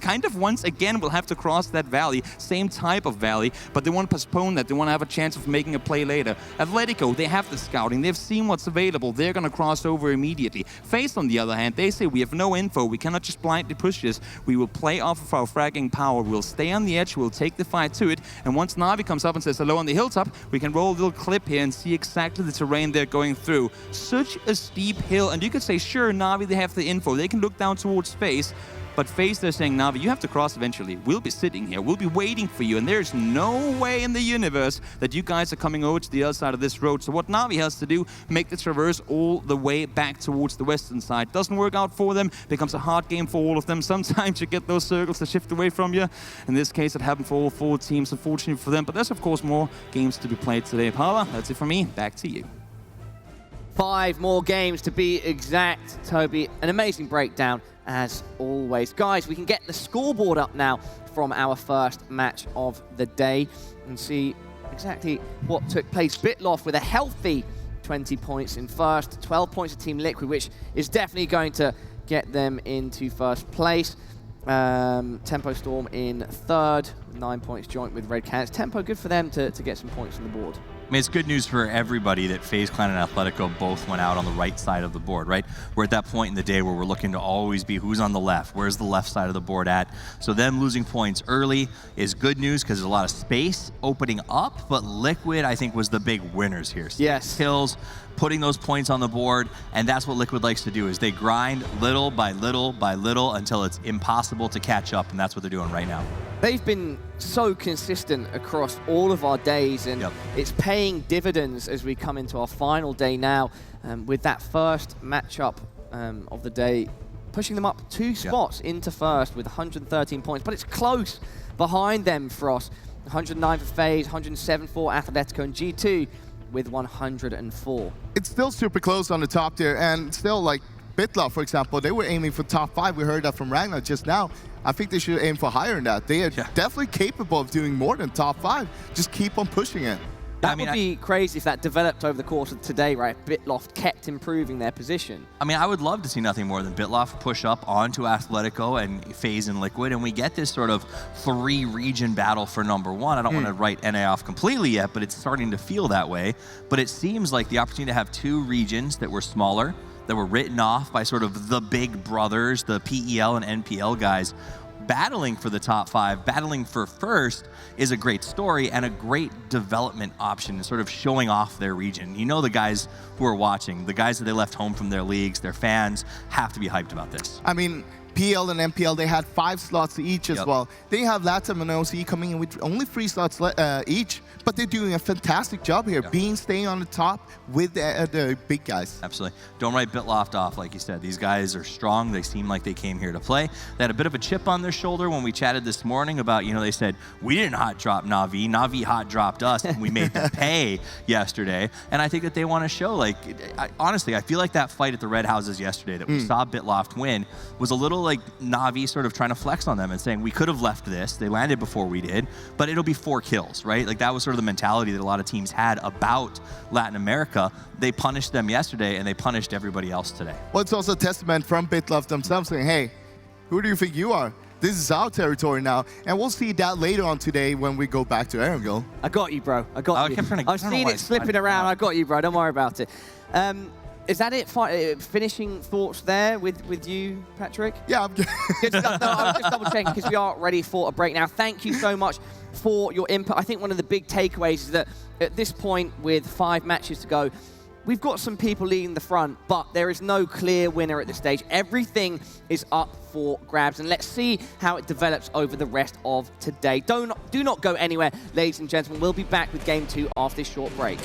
T: kind of once again will have to cross that valley, same type of valley, but they want to postpone that. They want to have a chance of making a play later. Atletico, they have the scouting. They've seen what's available. They're going to cross over immediately. FaZe, on the other hand, they say we have no info. We cannot just blindly push this. We will play off of our fragging power. We'll stay on the edge. We'll take the fight to it. And once Na'Vi comes up and says hello on the hilltop, we can roll a little clip here and see exactly the terrain they're going through. Such a steep hill. And you could say, sure, Na'Vi, they have the info. They can look down towards FaZe. But FaZe, they're saying, Na'Vi, you have to cross eventually. We'll be sitting here. We'll be waiting for you. And there's no way in the universe that you guys are coming over to the other side of this road. So what Na'Vi has to do, make the traverse all the way back towards the western side. Doesn't work out for them. Becomes a hard game for all of them. Sometimes you get those circles to shift away from you. In this case, it happened for all 4 teams, unfortunately for them. But there's, of course, more games to be played today. Paula, that's it for me. Back to you.
A: 5 more games to be exact, Toby. An amazing breakdown, as always. Guys, we can get the scoreboard up now from our first match of the day and see exactly what took place. Bitloff with a healthy 20 points in first, 12 points to Team Liquid, which is definitely going to get them into first place. Tempo Storm in third, 9 points joint with Red Canids. Tempo, good for them to get some points on the board.
B: I mean, it's good news for everybody that FaZe Clan and Atletico both went out on the right side of the board, right? We're at that point in the day where we're looking to always be who's on the left, where's the left side of the board at. So them losing points early is good news because there's a lot of space opening up, but Liquid, I think, was the big winners here.
A: Yes.
B: Kills, putting those points on the board, and that's what Liquid likes to do, is they grind little by little by little until it's impossible to catch up, and that's what they're doing right now.
A: They've been so consistent across all of our days, and it's paying dividends as we come into our final day now, with that first matchup of the day, pushing them up 2 spots into first with 113 points, but it's close behind them for us. 109 for FaZe, 107 for Atletico, and G2 with 104.
C: It's still super close on the top there, and still, like Bitloff, for example, they were aiming for top 5. We heard that from Ragnar just now. I think they should aim for higher than that. They are definitely capable of doing more than top 5. Just keep on pushing it.
A: That would be crazy if that developed over the course of today, right? Bitloff kept improving their position.
B: I mean, I would love to see nothing more than Bitloff push up onto Atletico and FaZe and Liquid, and we get this sort of 3-region battle for #1. I don't want to write NA off completely yet, but it's starting to feel that way. But it seems like the opportunity to have 2 regions that were smaller, that were written off by sort of the big brothers, the PEL and NPL guys, battling for the top 5, battling for first, is a great story and a great development option, sort of showing off their region. You know, the guys who are watching, the guys that they left home from their leagues, their fans, have to be hyped about this.
C: I mean, PL and MPL, they had 5 slots each as well. They have LATAM and OC coming in with only 3 slots each, but they're doing a fantastic job here, staying on the top with the big guys.
B: Absolutely. Don't write Bitloff off, like you said. These guys are strong. They seem like they came here to play. They had a bit of a chip on their shoulder when we chatted this morning about, you know, they said, we didn't hot drop Na'Vi. Na'Vi hot dropped us, and we made them pay yesterday. And I think that they want to show, like, honestly, I feel like that fight at the Red Houses yesterday that we saw Bitloff win was a little like Na'Vi sort of trying to flex on them and saying, we could have left this. They landed before we did, but it'll be 4 kills, right? Like, that was sort of the mentality that a lot of teams had about Latin America. They punished them yesterday, and they punished everybody else today.
C: Well, it's also a testament from Bitloff themselves saying, hey, who do you think you are? This is our territory now. And we'll see that later on today when we go back to Erangel.
A: I got you, bro. I got you. I've seen it slipping around. I got you, bro. Don't worry about it. Is that it? Finishing thoughts there with you, Patrick?
C: Yeah, I'm good.
A: Good stuff. No, I was just double checking because we are ready for a break now. Thank you so much for your input. I think one of the big takeaways is that at this point, with 5 matches to go, we've got some people leading the front, but there is no clear winner at this stage. Everything is up for grabs, and let's see how it develops over the rest of today. Do not go anywhere, ladies and gentlemen. We'll be back with Game 2 after this short break.